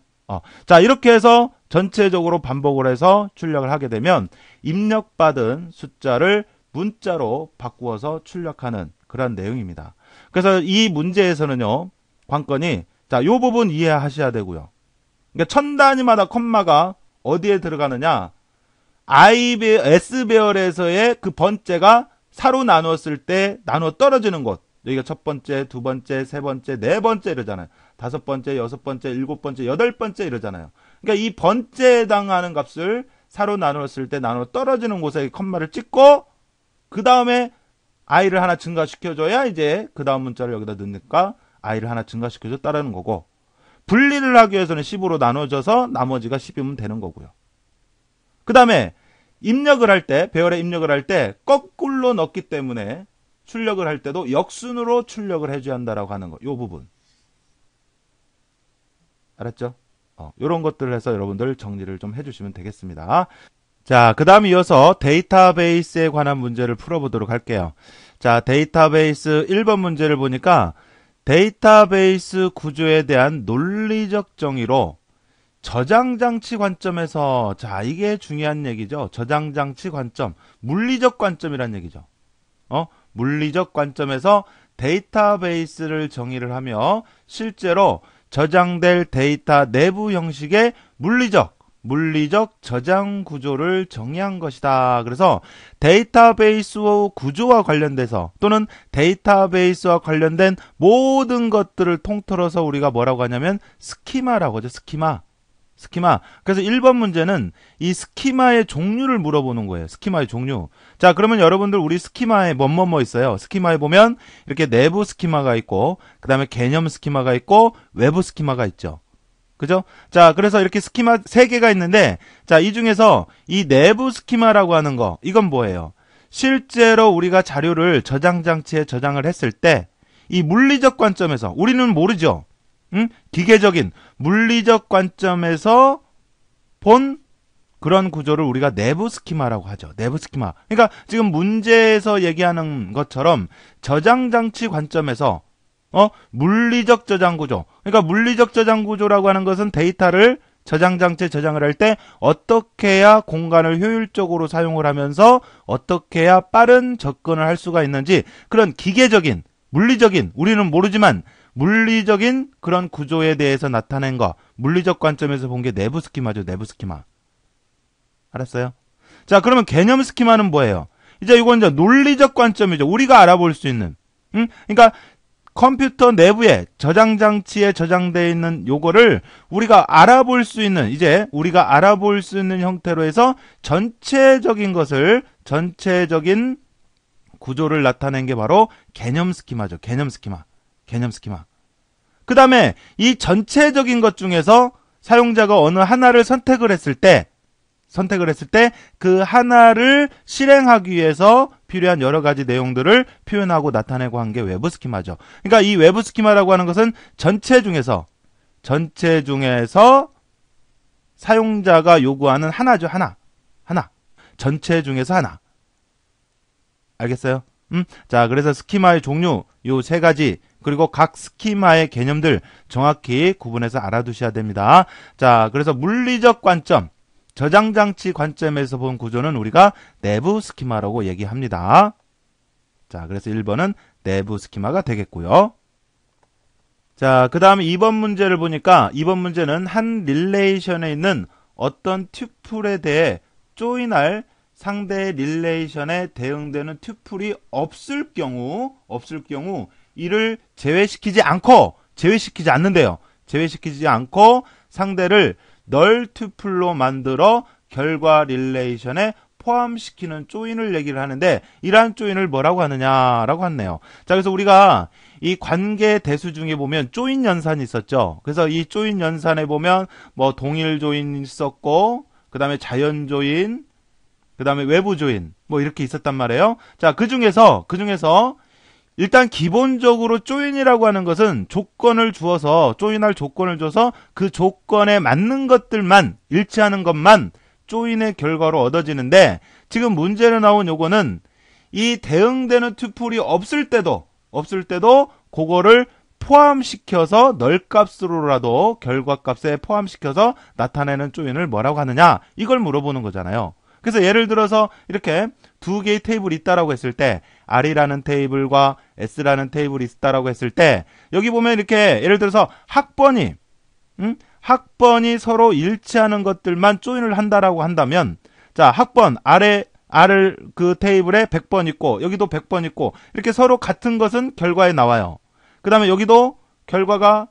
자, 이렇게 해서 전체적으로 반복을 해서 출력을 하게 되면 입력받은 숫자를 문자로 바꾸어서 출력하는 그런 내용입니다. 그래서 이 문제에서는요, 관건이 자, 요 부분 이해하셔야 되고요. 그러니까 천 단위마다 콤마가 어디에 들어가느냐? S배열에서의 그 번째가 사로 나누었을 때 나누어 떨어지는 곳. 여기가 첫 번째, 두 번째, 세 번째, 네 번째 이러잖아요. 다섯 번째, 여섯 번째, 일곱 번째, 여덟 번째 이러잖아요. 그러니까 이 번째에 해당하는 값을 사로 나누었을 때 나누어 떨어지는 곳에 콤마를 찍고 그 다음에 i를 하나 증가시켜줘야 이제 그 다음 문자를 여기다 넣으니까 i를 하나 증가시켜줬다라는 거고, 분리를 하기 위해서는 10으로 나눠져서 나머지가 10이면 되는 거고요. 그 다음에 입력을 할 때, 배열에 입력을 할 때 거꾸로 넣기 때문에 출력을 할 때도 역순으로 출력을 해줘야 한다라고 하는 거, 요 부분. 알았죠? 요런 것들을 해서 여러분들 정리를 좀 해주시면 되겠습니다. 자, 그 다음 이어서 데이터베이스에 관한 문제를 풀어보도록 할게요. 자, 데이터베이스 1번 문제를 보니까 데이터베이스 구조에 대한 논리적 정의로 저장장치 관점에서, 자, 이게 중요한 얘기죠. 저장장치 관점, 물리적 관점이란 얘기죠. 물리적 관점에서 데이터베이스를 정의를 하며 실제로 저장될 데이터 내부 형식의 물리적 저장 구조를 정의한 것이다. 그래서 데이터베이스 구조와 관련돼서 또는 데이터베이스와 관련된 모든 것들을 통틀어서 우리가 뭐라고 하냐면 스키마라고 하죠. 스키마. 그래서 1번 문제는 이 스키마의 종류를 물어보는 거예요. 스키마의 종류. 자, 그러면 여러분들 우리 스키마에 뭐뭐 있어요. 스키마에 보면 이렇게 내부 스키마가 있고, 그 다음에 개념 스키마가 있고, 외부 스키마가 있죠. 그죠? 자, 그래서 이렇게 스키마 3개가 있는데, 자, 이 중에서 이 내부 스키마라고 하는 거, 이건 뭐예요? 실제로 우리가 자료를 저장장치에 저장을 했을 때, 이 물리적 관점에서, 우리는 모르죠? 기계적인 물리적 관점에서 본 그런 구조를 우리가 내부 스키마라고 하죠. 내부 스키마. 그러니까 지금 문제에서 얘기하는 것처럼 저장장치 관점에서 물리적 저장 구조. 그러니까 물리적 저장 구조라고 하는 것은 데이터를 저장장치에 저장을 할 때 어떻게 해야 공간을 효율적으로 사용을 하면서 어떻게 해야 빠른 접근을 할 수가 있는지, 그런 기계적인 우리는 모르지만 물리적인 그런 구조에 대해서 나타낸 거, 물리적 관점에서 본 게 내부 스키마죠. 내부 스키마. 알았어요? 자, 그러면 개념 스키마는 뭐예요? 이제 이건 이제 논리적 관점이죠. 우리가 알아볼 수 있는. 그러니까 컴퓨터 내부에 저장 장치에 저장되어 있는 요거를 우리가 알아볼 수 있는, 이제 우리가 알아볼 수 있는 형태로 해서 전체적인 구조를 나타낸 게 바로 개념 스키마죠. 개념 스키마. 그 다음에 이 전체적인 것 중에서 사용자가 어느 하나를 선택을 했을 때 그 하나를 실행하기 위해서 필요한 여러 가지 내용들을 표현하고 나타내고 한 게 외부 스키마죠. 그러니까 이 외부 스키마라고 하는 것은 전체 중에서 사용자가 요구하는 하나죠. 하나. 전체 중에서 하나. 알겠어요? 자, 그래서 스키마의 종류 요 세 가지, 그리고 각 스키마의 개념들 정확히 구분해서 알아두셔야 됩니다. 자, 그래서 물리적 관점, 저장장치 관점에서 본 구조는 우리가 내부 스키마라고 얘기합니다. 자, 그래서 1번은 내부 스키마가 되겠고요. 자, 그 다음에 2번 문제를 보니까 2번 문제는 한 릴레이션에 있는 어떤 튜플에 대해 조인할 상대 릴레이션에 대응되는 튜플이 없을 경우 이를 제외시키지 않는데요. 제외시키지 않고 상대를 널 튜플로 만들어 결과 릴레이션에 포함시키는 조인을 얘기를 하는데, 이러한 조인을 뭐라고 하느냐라고 하네요. 자, 그래서 우리가 이 관계 대수 중에 보면 조인 연산이 있었죠. 그래서 이 조인 연산에 보면 뭐 동일 조인 있었고, 그 다음에 자연 조인, 그 다음에 외부 조인, 뭐 이렇게 있었단 말이에요. 자, 그 중에서 일단 기본적으로 조인이라고 하는 것은 조인할 조건을 줘서 그 조건에 맞는 것들만, 일치하는 것만 조인의 결과로 얻어지는데, 지금 문제로 나온 요거는 이 대응되는 튜플이 없을 때도 그거를 포함시켜서 널값으로라도 결과값에 포함시켜서 나타내는 조인을 뭐라고 하느냐, 이걸 물어보는 거잖아요. 그래서 예를 들어서 이렇게 두 개의 테이블이 있다라고 했을 때, R이라는 테이블과 S라는 테이블이 있다라고 했을 때, 여기 보면 이렇게 예를 들어서 학번이 서로 일치하는 것들만 조인을 한다라고 한다면, 자, 학번 R을 그 테이블에 100번 있고 여기도 100번 있고 이렇게 서로 같은 것은 결과에 나와요. 그 다음에 여기도 결과가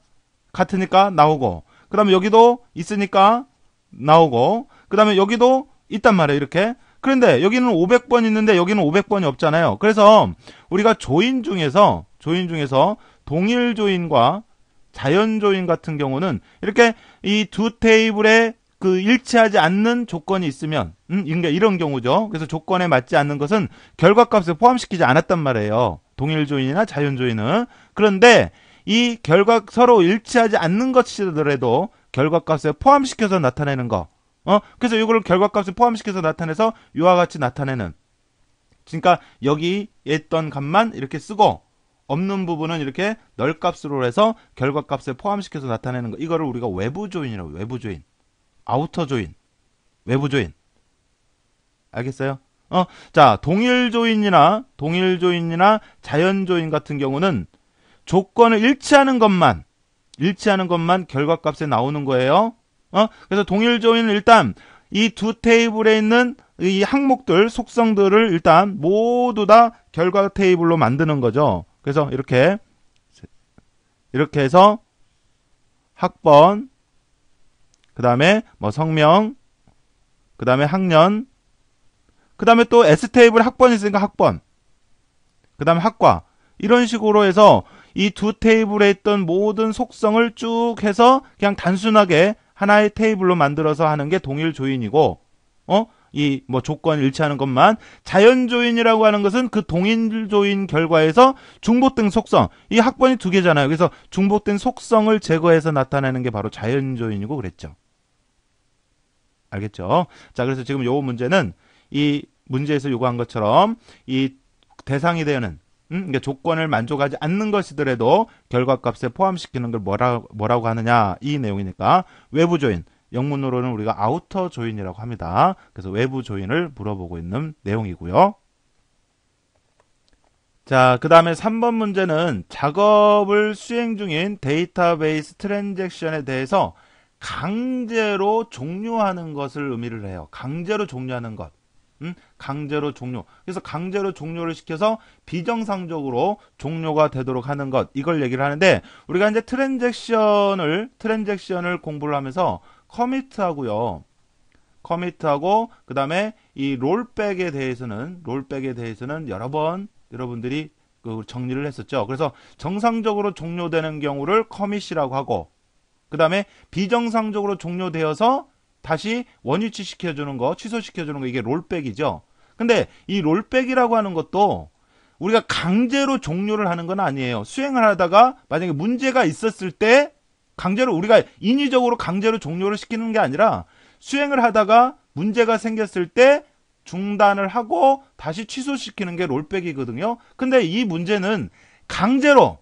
같으니까 나오고, 그 다음에 여기도 있으니까 나오고, 그 다음에 여기도 있단 말이에요. 이렇게. 그런데 여기는 500번 있는데 여기는 500번이 없잖아요. 그래서 우리가 조인 중에서 동일 조인과 자연 조인 같은 경우는 이렇게 이 두 테이블에 그 일치하지 않는 조건이 있으면, 이런 경우죠. 그래서 조건에 맞지 않는 것은 결과값에 포함시키지 않았단 말이에요. 동일 조인이나 자연 조인은. 그런데 이 서로 일치하지 않는 것이더라도 결과값에 포함시켜서 나타내는 거. 그래서 이거를 결과값에 포함시켜서 나타내서 이와 같이 나타내는. 그러니까 여기 있던 값만 이렇게 쓰고 없는 부분은 이렇게 널값으로 해서 결과값에 포함시켜서 나타내는 거. 이거를 우리가 외부 조인이라고 해요. 외부 조인. 아우터 조인. 외부 조인. 알겠어요? 자, 동일 조인이나 자연 조인 같은 경우는 조건을 일치하는 것만 결과값에 나오는 거예요. 그래서 동일 조인은 일단 이 두 테이블에 있는 이 항목들, 속성들을 일단 모두 다 결과 테이블로 만드는 거죠. 그래서 이렇게 해서 학번, 그 다음에 뭐 성명, 그 다음에 학년, 그 다음에 또 S 테이블 학번이 있으니까 학번, 그 다음에 학과, 이런 식으로 해서 이 두 테이블에 있던 모든 속성을 쭉 해서 그냥 단순하게 하나의 테이블로 만들어서 하는 게 동일 조인이고, 이 뭐 조건 일치하는 것만. 자연 조인이라고 하는 것은 그 동일 조인 결과에서 중복된 속성, 이 학번이 두 개잖아요. 그래서 중복된 속성을 제거해서 나타내는 게 바로 자연 조인이고 그랬죠. 알겠죠? 자, 그래서 지금 요 문제는 이 문제에서 요구한 것처럼 이 대상이 되는, 그러니까 조건을 만족하지 않는 것이더라도 결과값에 포함시키는 걸 뭐라고 하느냐, 이 내용이니까 외부 조인, 영문으로는 우리가 아우터 조인이라고 합니다. 그래서 외부 조인을 물어보고 있는 내용이고요. 자, 그 다음에 3번 문제는 작업을 수행 중인 데이터베이스 트랜잭션에 대해서 강제로 종료하는 것을 의미를 해요. 강제로 종료하는 것. 강제로 종료. 그래서 강제로 종료를 시켜서 비정상적으로 종료가 되도록 하는 것. 이걸 얘기를 하는데, 우리가 이제 트랜잭션을 공부를 하면서 커미트하고요. 커미트하고, 그 다음에 이 롤백에 대해서는 여러 번 여러분들이 정리를 했었죠. 그래서 정상적으로 종료되는 경우를 커밋이라고 하고, 그 다음에 비정상적으로 종료되어서 다시 원위치 시켜주는 거, 취소시켜주는 거, 이게 롤백이죠. 근데 이 롤백이라고 하는 것도 우리가 강제로 종료를 하는 건 아니에요. 수행을 하다가 만약에 문제가 있었을 때 강제로, 우리가 인위적으로 강제로 종료를 시키는 게 아니라 수행을 하다가 문제가 생겼을 때 중단을 하고 다시 취소시키는 게 롤백이거든요. 근데 이 문제는 강제로,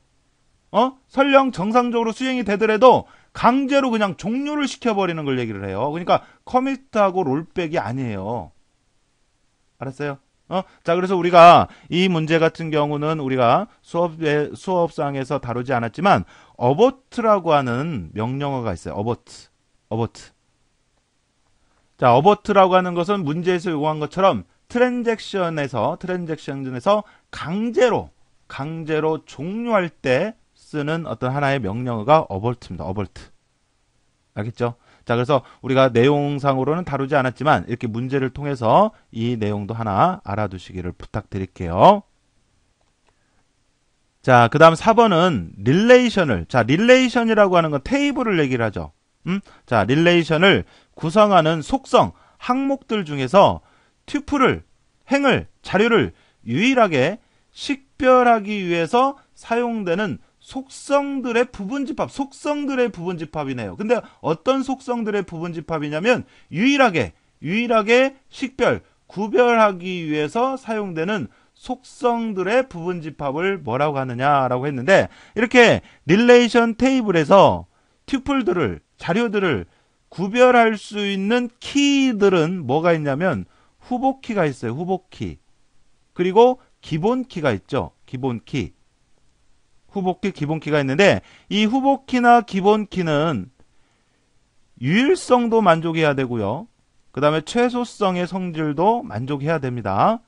설령 정상적으로 수행이 되더라도 강제로 그냥 종료를 시켜버리는 걸 얘기를 해요. 그러니까 커미트하고 롤백이 아니에요. 알았어요? 자, 그래서 우리가 이 문제 같은 경우는 우리가 수업상에서 다루지 않았지만 어버트라고 하는 명령어가 있어요. 어버트. 자, 어버트라고 하는 것은 문제에서 요구한 것처럼 트랜잭션에서 강제로 종료할 때 쓰는 어떤 하나의 명령어가 어버트입니다. 어버트. 알겠죠? 자, 그래서 우리가 내용상으로는 다루지 않았지만 이렇게 문제를 통해서 이 내용도 하나 알아두시기를 부탁드릴게요. 자, 그 다음 4번은 릴레이션을, 자, 릴레이션이라고 하는 건 테이블을 얘기를 하죠. 자, 릴레이션을 구성하는 속성, 항목들 중에서 튜플을, 행을, 자료를 유일하게 식별하기 위해서 사용되는 속성들의 부분집합이네요. 근데 어떤 속성들의 부분집합이냐면 유일하게 구별하기 위해서 사용되는 속성들의 부분집합을 뭐라고 하느냐라고 했는데, 이렇게 릴레이션 테이블에서 튜플들을, 자료들을 구별할 수 있는 키들은 뭐가 있냐면 후보키가 있어요. 후보키. 그리고 기본키가 있죠. 기본키. 후보키, 기본키가 있는데, 이 후보키나 기본키는 유일성도 만족해야 되고요. 그 다음에 최소성의 성질도 만족해야 됩니다.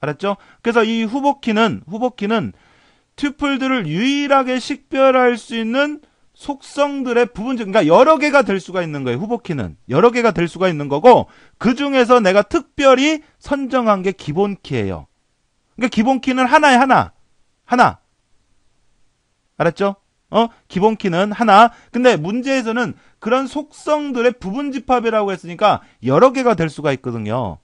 알았죠? 그래서 이 후보키는 튜플들을 유일하게 식별할 수 있는 속성들의 부분적, 그러니까 여러 개가 될 수가 있는 거예요. 후보키는 여러 개가 될 수가 있는 거고, 그 중에서 내가 특별히 선정한 게 기본키예요. 그러니까 기본키는 하나에 하나. 알았죠? 기본키는 하나. 근데 문제에서는 그런 속성들의 부분집합이라고 했으니까 여러 개가 될 수가 있거든요.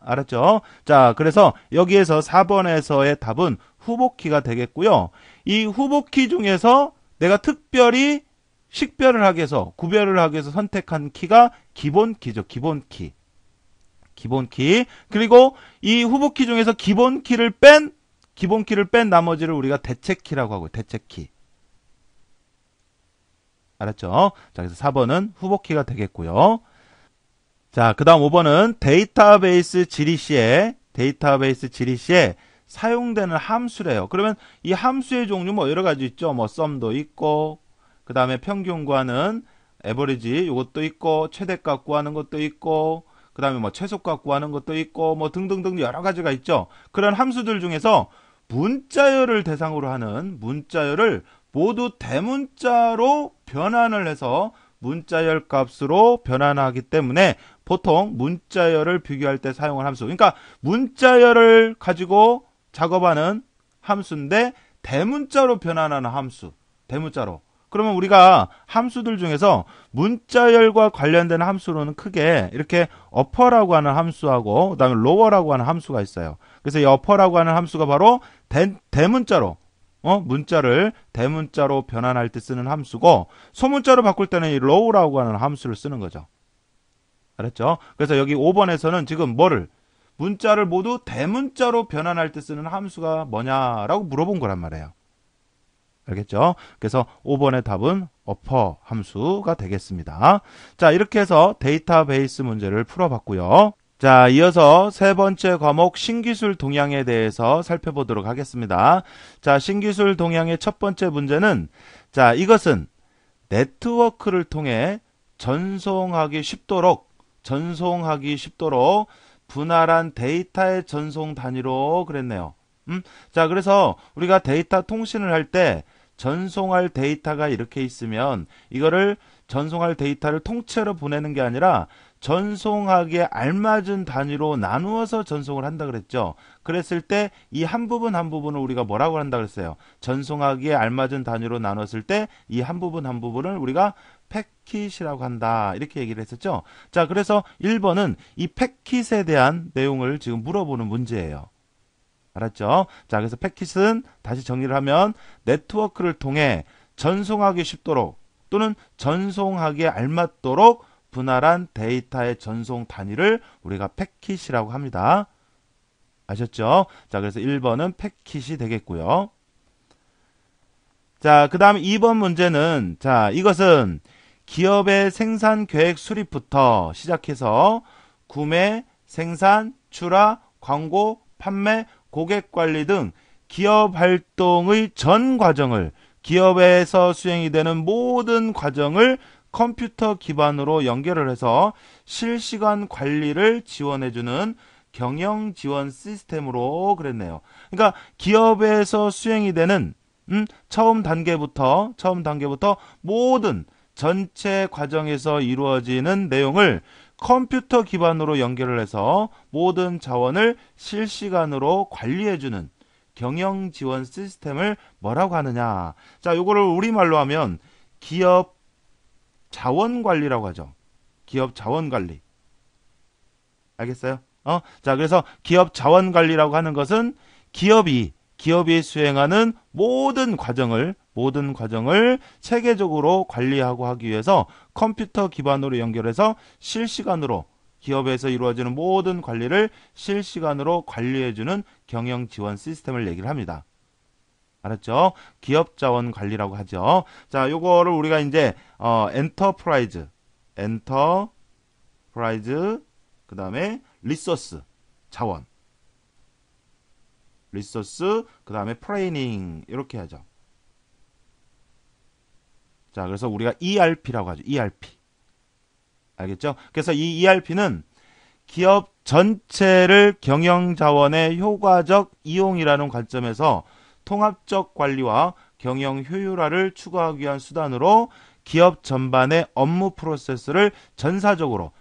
알았죠? 자, 그래서 여기에서 4번에서의 답은 후보키가 되겠고요. 이 후보키 중에서 내가 특별히 식별을 하기 위해서, 구별을 하기 위해서 선택한 키가 기본키죠. 기본키. 그리고 이 후보키 중에서 기본키를 뺀 나머지를 우리가 대체키라고 하고, 대체키. 알았죠? 자, 그래서 4번은 후보키가 되겠고요. 자, 그 다음 5번은 데이터베이스 지리시에 사용되는 함수래요. 그러면 이 함수의 종류 뭐 여러 가지 있죠. 뭐 썸도 있고, 그 다음에 평균 구하는 에버리지 요것도 있고, 최대값 구하는 것도 있고, 그 다음에 뭐 최소값 구하는 것도 있고, 뭐 등등등 여러 가지가 있죠. 그런 함수들 중에서 문자열을 대상으로 하는 문자열을 모두 대문자로 변환을 해서 문자열 값으로 변환하기 때문에 보통 문자열을 비교할 때 사용할 함수. 그러니까 문자열을 가지고 작업하는 함수인데 대문자로 변환하는 함수. 대문자로. 그러면 우리가 함수들 중에서 문자열과 관련된 함수로는 크게 이렇게 어퍼라고 하는 함수하고 그다음에 로어라고 하는 함수가 있어요. 그래서 이 어퍼라고 하는 함수가 바로 대문자로 문자를 대문자로 변환할 때 쓰는 함수고, 소문자로 바꿀 때는 이 low라고 하는 함수를 쓰는 거죠. 알았죠? 그래서 여기 5번에서는 지금 문자를 모두 대문자로 변환할 때 쓰는 함수가 뭐냐라고 물어본 거란 말이에요. 알겠죠? 그래서 5번의 답은 어퍼 함수가 되겠습니다. 자, 이렇게 해서 데이터베이스 문제를 풀어봤고요. 자, 이어서 세 번째 과목 신기술 동향에 대해서 살펴보도록 하겠습니다. 자, 신기술 동향의 첫 번째 문제는, 자, 이것은 네트워크를 통해 전송하기 쉽도록 분할한 데이터의 전송 단위로 그랬네요. 자, 그래서 우리가 데이터 통신을 할 때 전송할 데이터가 이렇게 있으면 이거를 전송할 데이터를 통째로 보내는 게 아니라 전송하기에 알맞은 단위로 나누어서 전송을 한다 그랬죠. 그랬을 때 이 한 부분 한 부분을 우리가 뭐라고 한다 그랬어요. 전송하기에 알맞은 단위로 나눴을 때 이 한 부분 한 부분을 우리가 패킷이라고 한다. 이렇게 얘기를 했었죠. 자, 그래서 1번은 이 패킷에 대한 내용을 지금 물어보는 문제예요. 알았죠? 자, 그래서 패킷은 다시 정리를 하면 네트워크를 통해 전송하기 쉽도록 또는 전송하기에 알맞도록 분할한 데이터의 전송 단위를 우리가 패킷이라고 합니다. 아셨죠? 자, 그래서 1번은 패킷이 되겠고요. 자, 그 다음 2번 문제는, 자, 이것은 기업의 생산 계획 수립부터 시작해서 구매, 생산, 출하, 광고, 판매, 고객 관리 등 기업 활동의 전 과정을, 기업에서 수행이 되는 모든 과정을 컴퓨터 기반으로 연결을 해서 실시간 관리를 지원해주는 경영 지원 시스템으로 그랬네요. 그러니까 기업에서 수행이 되는 처음 단계부터 모든 전체 과정에서 이루어지는 내용을 컴퓨터 기반으로 연결을 해서 모든 자원을 실시간으로 관리해주는 경영 지원 시스템을 뭐라고 하느냐. 자, 요거를 우리말로 하면 기업 자원 관리라고 하죠. 기업 자원 관리. 알겠어요? 자, 그래서 기업 자원 관리라고 하는 것은 기업이 수행하는 모든 과정을 체계적으로 관리하고 하기 위해서 컴퓨터 기반으로 연결해서 실시간으로 기업에서 이루어지는 모든 관리를 실시간으로 관리해주는 경영 지원 시스템을 얘기를 합니다. 알았죠? 기업 자원 관리라고 하죠. 자, 요거를 우리가 이제 엔터프라이즈, 그다음에 리소스, 자원. 리소스, 그다음에 트레이닝 이렇게 하죠. 자, 그래서 우리가 ERP라고 하죠. ERP. 알겠죠? 그래서 이 ERP는 기업 전체를 경영 자원의 효과적 이용이라는 관점에서 통합적 관리와 경영 효율화를 추구하기 위한 수단으로 기업 전반의 업무 프로세스를 전체적으로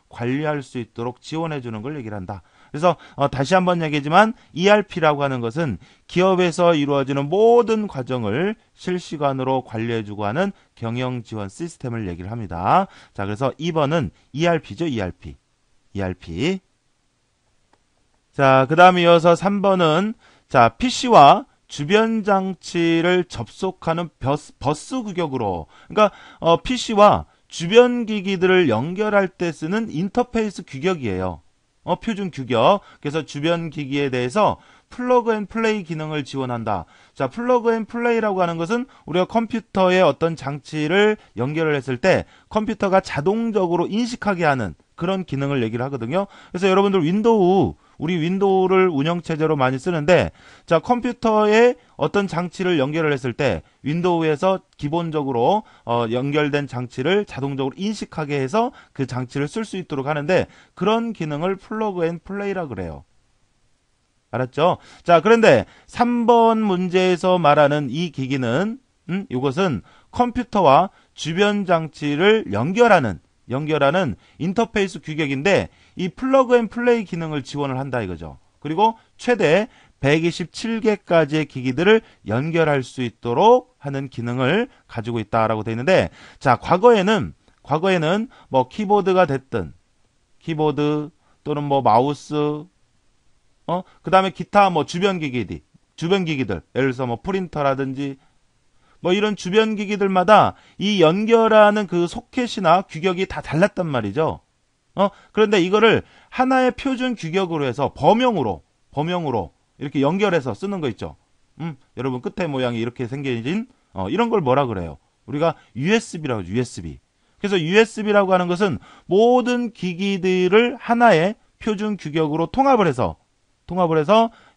관리할 수 있도록 지원해 주는 걸 얘기를 한다. 그래서 다시 한번 얘기지만 ERP라고 하는 것은 기업에서 이루어지는 모든 과정을 실시간으로 관리해주고 하는 경영 지원 시스템을 얘기를 합니다. 자, 그래서 2번은 ERP죠. ERP. 자, 그 다음에 이어서 3번은 자, PC와 주변 장치를 접속하는 버스 규격으로, 그러니까 PC와 주변 기기들을 연결할 때 쓰는 인터페이스 규격이에요. 표준 규격. 그래서 주변 기기에 대해서 플러그 앤 플레이 기능을 지원한다. 자, 플러그 앤 플레이라고 하는 것은 우리가 컴퓨터에 어떤 장치를 연결을 했을 때 컴퓨터가 자동적으로 인식하게 하는 그런 기능을 얘기를 하거든요. 그래서 여러분들 우리 윈도우를 운영체제로 많이 쓰는데, 자, 컴퓨터에 어떤 장치를 연결을 했을 때 윈도우에서 기본적으로 연결된 장치를 자동적으로 인식하게 해서 그 장치를 쓸 수 있도록 하는데, 그런 기능을 플러그 앤 플레이라 그래요. 알았죠? 자, 그런데 3번 문제에서 말하는 이 기기는 이것은 컴퓨터와 주변 장치를 연결하는 인터페이스 규격인데, 이 플러그 앤 플레이 기능을 지원을 한다 이거죠. 그리고 최대 127개까지의 기기들을 연결할 수 있도록 하는 기능을 가지고 있다라고 되어 있는데, 자, 과거에는 뭐 키보드가 됐든 키보드 또는 뭐 마우스 그 다음에 기타 뭐 주변 기기들 예를 들어서 뭐 프린터라든지 뭐 이런 주변 기기들마다 이 연결하는 그 소켓이나 규격이 다 달랐단 말이죠. 그런데 이거를 하나의 표준 규격으로 해서 범용으로 이렇게 연결해서 쓰는 거 있죠. 여러분 끝에 모양이 이렇게 생겨진 이런 걸 뭐라 그래요? 우리가 USB라고 하죠. USB. 그래서 USB라고 하는 것은 모든 기기들을 하나의 표준 규격으로 통합을 해서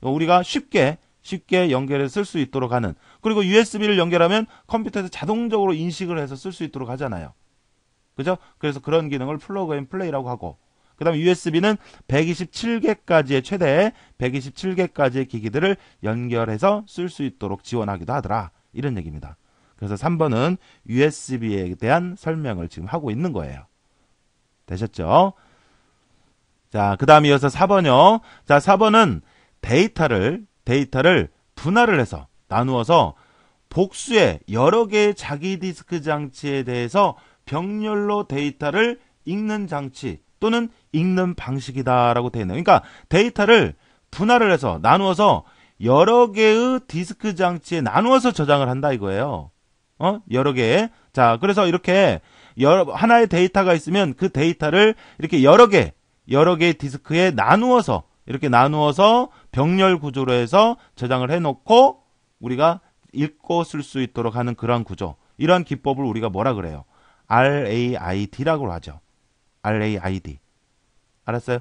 우리가 쉽게 연결해서 쓸 수 있도록 하는, 그리고 USB를 연결하면 컴퓨터에서 자동적으로 인식을 해서 쓸 수 있도록 하잖아요. 그죠? 그래서 그런 기능을 플러그 앤 플레이라고 하고, 그 다음에 USB는 127개까지의 최대 127개까지의 기기들을 연결해서 쓸 수 있도록 지원하기도 하더라. 이런 얘기입니다. 그래서 3번은 USB에 대한 설명을 지금 하고 있는 거예요. 되셨죠? 자, 그 다음 이어서 4번요. 자, 4번은 데이터를 분할을 해서, 나누어서 복수의 여러 개의 자기 디스크 장치에 대해서 병렬로 데이터를 읽는 장치 또는 읽는 방식이다라고 되어 있네요. 그러니까 데이터를 분할을 해서, 나누어서 여러 개의 디스크 장치에 나누어서 저장을 한다 이거예요. 여러 개. 자, 그래서 이렇게 하나의 데이터가 있으면 그 데이터를 이렇게 여러 개의 디스크에 나누어서 병렬 구조로 해서 저장을 해놓고 우리가 읽고 쓸 수 있도록 하는 그런 구조. 이런 기법을 우리가 뭐라 그래요? RAID라고 하죠. RAID. 알았어요?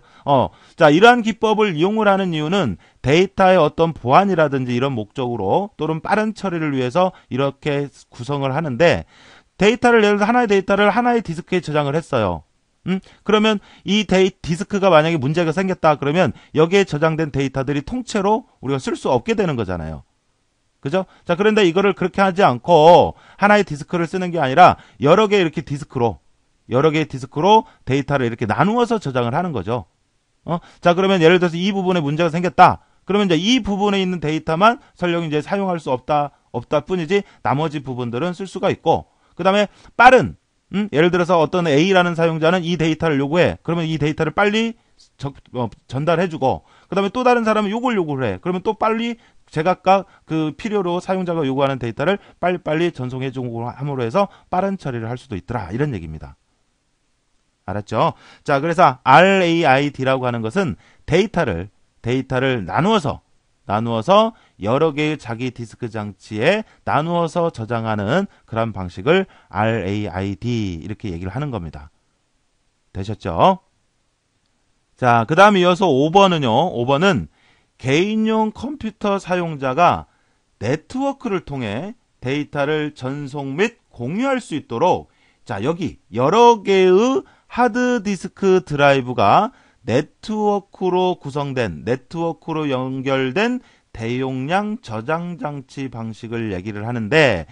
자, 이러한 기법을 이용을 하는 이유는 데이터의 어떤 보안이라든지 이런 목적으로 또는 빠른 처리를 위해서 이렇게 구성을 하는데, 예를 들어서 하나의 데이터를 하나의 디스크에 저장을 했어요. 그러면 이 디스크가 만약에 문제가 생겼다 그러면 여기에 저장된 데이터들이 통째로 우리가 쓸 수 없게 되는 거잖아요. 그죠? 자, 그런데 이거를 그렇게 하지 않고 하나의 디스크를 쓰는 게 아니라 여러 개의 디스크로 데이터를 이렇게 나누어서 저장을 하는 거죠. 자, 그러면 예를 들어서 이 부분에 문제가 생겼다. 그러면 이제 이 부분에 있는 데이터만 설령 이제 사용할 수 없다 뿐이지 나머지 부분들은 쓸 수가 있고, 그 다음에 빠른, 예를 들어서 어떤 A라는 사용자는 이 데이터를 요구해. 그러면 이 데이터를 빨리 전달해주고, 그 다음에 또 다른 사람은 요구를 해. 그러면 또 빨리 제각각 그 필요로 사용자가 요구하는 데이터를 빨리빨리 전송해주고 함으로 해서 빠른 처리를 할 수도 있더라. 이런 얘기입니다. 알았죠? 자, 그래서 RAID라고 하는 것은 데이터를 나누어서 여러 개의 자기 디스크 장치에 나누어서 저장하는 그런 방식을 RAID 이렇게 얘기를 하는 겁니다. 되셨죠? 자, 그 다음 이어서 5번은요. 5번은 개인용 컴퓨터 사용자가 네트워크를 통해 데이터를 전송 및 공유할 수 있도록, 자, 여기 여러 개의 하드디스크 드라이브가 네트워크로 연결된 대용량 저장 장치 방식을 얘기를 하는데,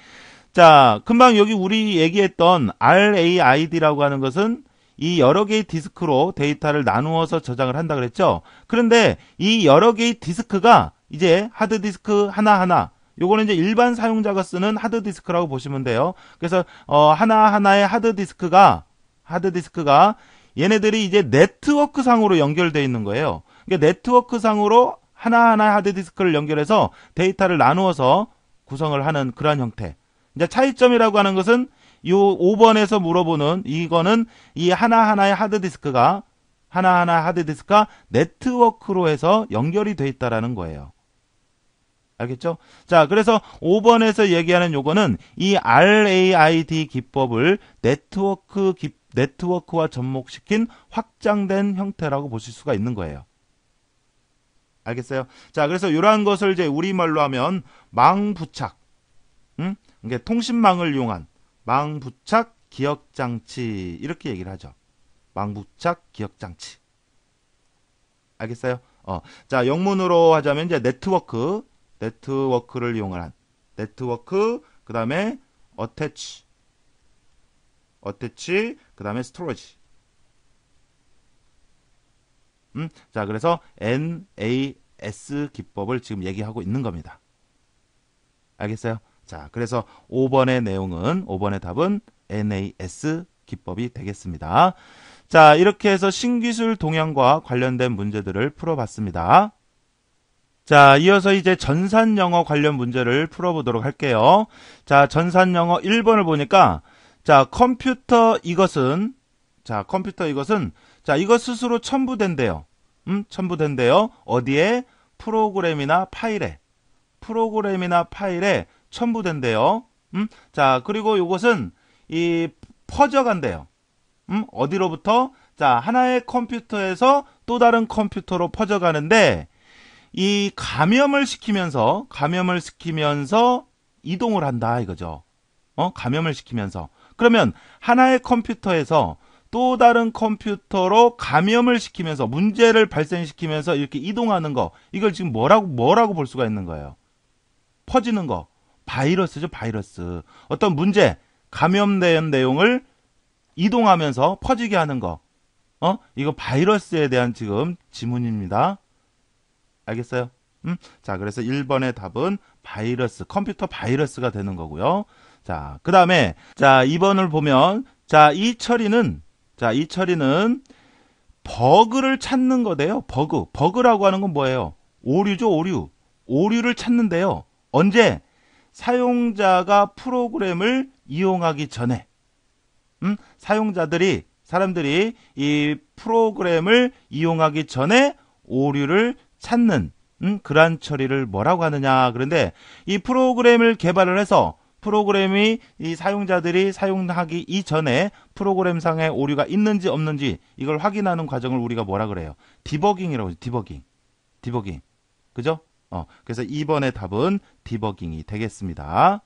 자, 금방 여기 우리 얘기했던 RAID라고 하는 것은 이 여러 개의 디스크로 데이터를 나누어서 저장을 한다 그랬죠. 그런데 이 여러 개의 디스크가 이제 하드디스크 하나하나, 요거는 이제 일반 사용자가 쓰는 하드디스크라고 보시면 돼요. 그래서 하나하나의 하드디스크가 얘네들이 이제 네트워크 상으로 연결되어 있는 거예요. 그러니까 네트워크 상으로 하나하나의 하드디스크를 연결해서 데이터를 나누어서 구성을 하는 그러한 형태. 이제 차이점이라고 하는 것은 이 5번에서 물어보는 이거는 이 하나하나의 하드디스크가 네트워크로 해서 연결이 돼 있다라는 거예요. 알겠죠? 자, 그래서 5번에서 얘기하는 요거는 이 RAID 기법을 네트워크와 접목시킨 확장된 형태라고 보실 수가 있는 거예요. 알겠어요? 자, 그래서 이러한 것을 이제 우리말로 하면 망부착, 이게 통신망을 이용한 망부착 기억장치 이렇게 얘기를 하죠. 망부착 기억장치. 알겠어요? 자, 영문으로 하자면 이제 네트워크를 이용한 네트워크, 그 다음에 어태치, 그 다음에 스토리지. 자, 그래서 NAS 기법을 지금 얘기하고 있는 겁니다. 알겠어요? 자, 그래서 5번의 답은 NAS 기법이 되겠습니다. 자, 이렇게 해서 신기술 동향과 관련된 문제들을 풀어봤습니다. 자, 이어서 이제 전산영어 관련 문제를 풀어보도록 할게요. 자, 전산영어 1번을 보니까, 자, 컴퓨터 이것은, 자, 이것 스스로 첨부된대요. 어디에? 프로그램이나 파일에 첨부된대요. 자, 그리고 이것은 이 퍼져간대요. 어디로부터? 자, 하나의 컴퓨터에서 또 다른 컴퓨터로 퍼져가는데, 이 감염을 시키면서 이동을 한다, 이거죠. 감염을 시키면서. 그러면 하나의 컴퓨터에서 또 다른 컴퓨터로 감염을 시키면서 문제를 발생시키면서 이렇게 이동하는 거, 이걸 지금 뭐라고 볼 수가 있는 거예요? 퍼지는 거. 바이러스죠, 바이러스. 어떤 문제, 감염된 내용을 이동하면서 퍼지게 하는 거. 이거 바이러스에 대한 지금 지문입니다. 알겠어요? 자, 그래서 1번의 답은 바이러스, 컴퓨터 바이러스가 되는 거고요. 자, 그 다음에, 자, 2번을 보면, 자, 이 처리는 버그를 찾는 거대요. 버그라고 하는 건 뭐예요? 오류죠, 오류. 오류를 찾는데요. 언제? 사용자가 프로그램을 이용하기 전에. 사람들이 이 프로그램을 이용하기 전에 오류를 찾는 그러한 처리를 뭐라고 하느냐. 그런데 이 프로그램을 개발을 해서 프로그램이 이 사용자들이 사용하기 이전에 프로그램상의 오류가 있는지 없는지 이걸 확인하는 과정을 우리가 뭐라 그래요? 디버깅이라고 하죠. 디버깅. 그죠? 그래서 2번의 답은 디버깅이 되겠습니다.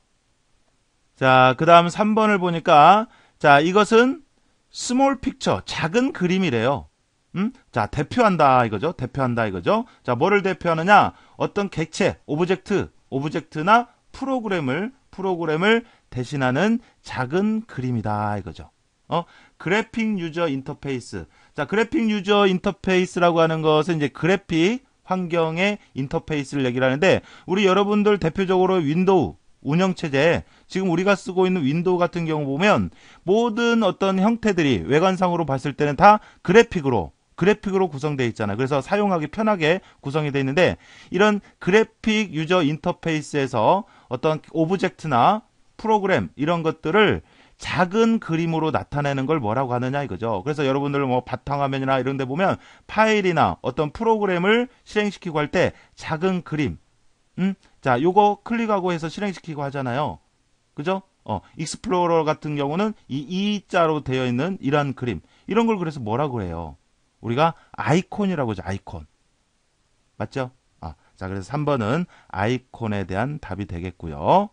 자, 그 다음 3번을 보니까, 자, 이것은 스몰 픽처, 작은 그림이래요. 자, 대표한다 이거죠. 자, 뭐를 대표하느냐? 어떤 객체, 오브젝트나 프로그램을 대신하는 작은 그림이다 이거죠. 그래픽 유저 인터페이스. 자, 그래픽 유저 인터페이스라고 하는 것은 이제 그래픽 환경의 인터페이스를 얘기를 하는데, 우리 여러분들 대표적으로 윈도우 운영체제, 지금 우리가 쓰고 있는 윈도우 같은 경우 보면 모든 어떤 형태들이 외관상으로 봤을 때는 다 그래픽으로 구성되어 있잖아요. 그래서 사용하기 편하게 구성이 되어 있는데, 이런 그래픽 유저 인터페이스에서 어떤 오브젝트나 프로그램 이런 것들을 작은 그림으로 나타내는 걸 뭐라고 하느냐 이거죠. 그래서 여러분들 뭐 바탕화면이나 이런 데 보면 파일이나 어떤 프로그램을 실행시키고 할 때 작은 그림, 자, 요거 클릭하고 해서 실행시키고 하잖아요. 그죠? 익스플로러 같은 경우는 이 E자로 되어 있는 이러한 그림, 이런 걸 그래서 뭐라고 해요? 우리가 아이콘이라고 하죠. 아이콘. 맞죠? 자, 그래서 3번은 아이콘에 대한 답이 되겠고요.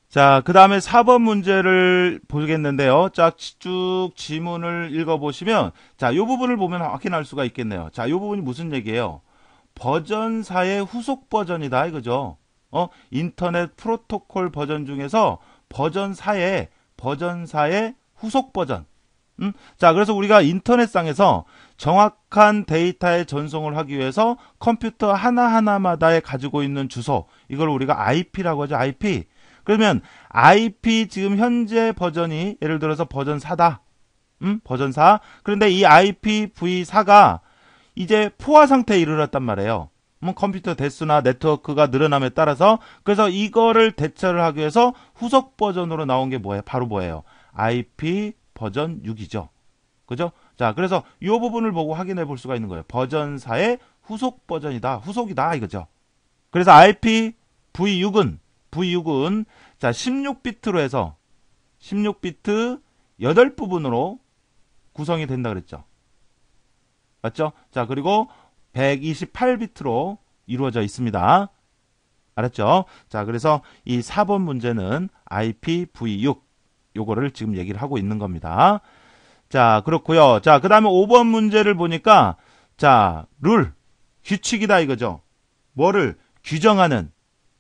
자, 그 다음에 4번 문제를 보겠는데요. 자, 쭉 지문을 읽어보시면, 자, 요 부분을 보면 확인할 수가 있겠네요. 자, 요 부분이 무슨 얘기예요? 버전사의 후속 버전이다, 이거죠. 인터넷 프로토콜 버전 중에서 버전사의 후속 버전. 자, 그래서 우리가 인터넷상에서 정확한 데이터의 전송을 하기 위해서 컴퓨터 하나하나마다에 가지고 있는 주소, 이걸 우리가 IP라고 하죠. IP. 그러면 IP 지금 현재 버전이 예를 들어서 버전 4다. 버전 4. 그런데 이 IPv4가 이제 포화 상태에 이르렀단 말이에요. 컴퓨터 대수나 네트워크가 늘어남에 따라서. 그래서 이거를 대처를 하기 위해서 후속 버전으로 나온 게 뭐예요? 바로 뭐예요? IP 버전 6이죠. 그죠? 자, 그래서 이 부분을 보고 확인해 볼 수가 있는 거예요. 버전 4의 후속 버전이다. 후속이다. 이거죠. 그래서 IPv6은 자, 16비트로 해서 16비트 8부분으로 구성이 된다 그랬죠. 맞죠? 자, 그리고 128비트로 이루어져 있습니다. 알았죠? 자, 그래서 이 4번 문제는 IPv6 요거를 지금 얘기를 하고 있는 겁니다. 자, 그렇고요. 자, 그 다음에 5번 문제를 보니까, 자, 규칙이다 이거죠. 뭐를 규정하는,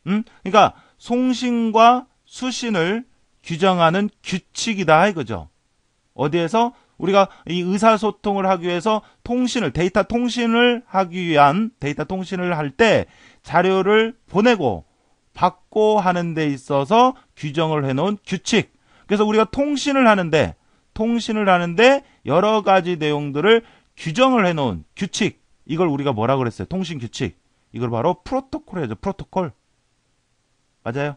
그러니까 송신과 수신을 규정하는 규칙이다 이거죠. 어디에서? 우리가 이 의사소통을 하기 위해서 데이터 통신을 하기 위한 데이터 통신을 할 때 자료를 보내고 받고 하는 데 있어서 규정을 해놓은 규칙. 그래서 우리가 통신을 하는데 여러 가지 내용들을 규정을 해놓은 규칙. 이걸 우리가 뭐라 그랬어요? 통신 규칙. 이걸 바로 프로토콜이죠. 프로토콜. 맞아요?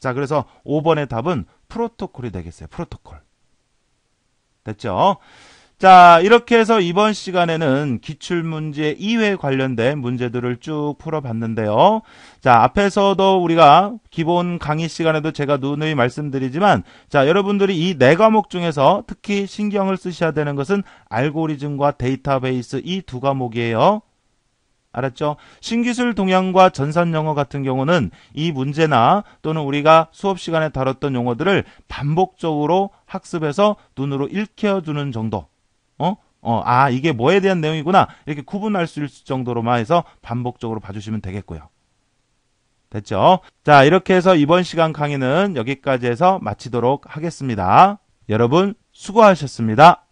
자, 그래서 5번의 답은 프로토콜이 되겠어요. 프로토콜. 됐죠? 자, 이렇게 해서 이번 시간에는 기출문제 2회 관련된 문제들을 쭉 풀어봤는데요. 자, 앞에서도 우리가 기본 강의 시간에도 제가 누누이 말씀드리지만, 자, 여러분들이 이 네 과목 중에서 특히 신경을 쓰셔야 되는 것은 알고리즘과 데이터베이스 이 두 과목이에요. 알았죠? 신기술 동향과 전산 영어 같은 경우는 이 문제나 또는 우리가 수업 시간에 다뤘던 용어들을 반복적으로 학습해서 눈으로 읽혀두는 정도. 이게 뭐에 대한 내용이구나. 이렇게 구분할 수 있을 정도로만 해서 반복적으로 봐주시면 되겠고요. 됐죠? 자, 이렇게 해서 이번 시간 강의는 여기까지 해서 마치도록 하겠습니다. 여러분, 수고하셨습니다.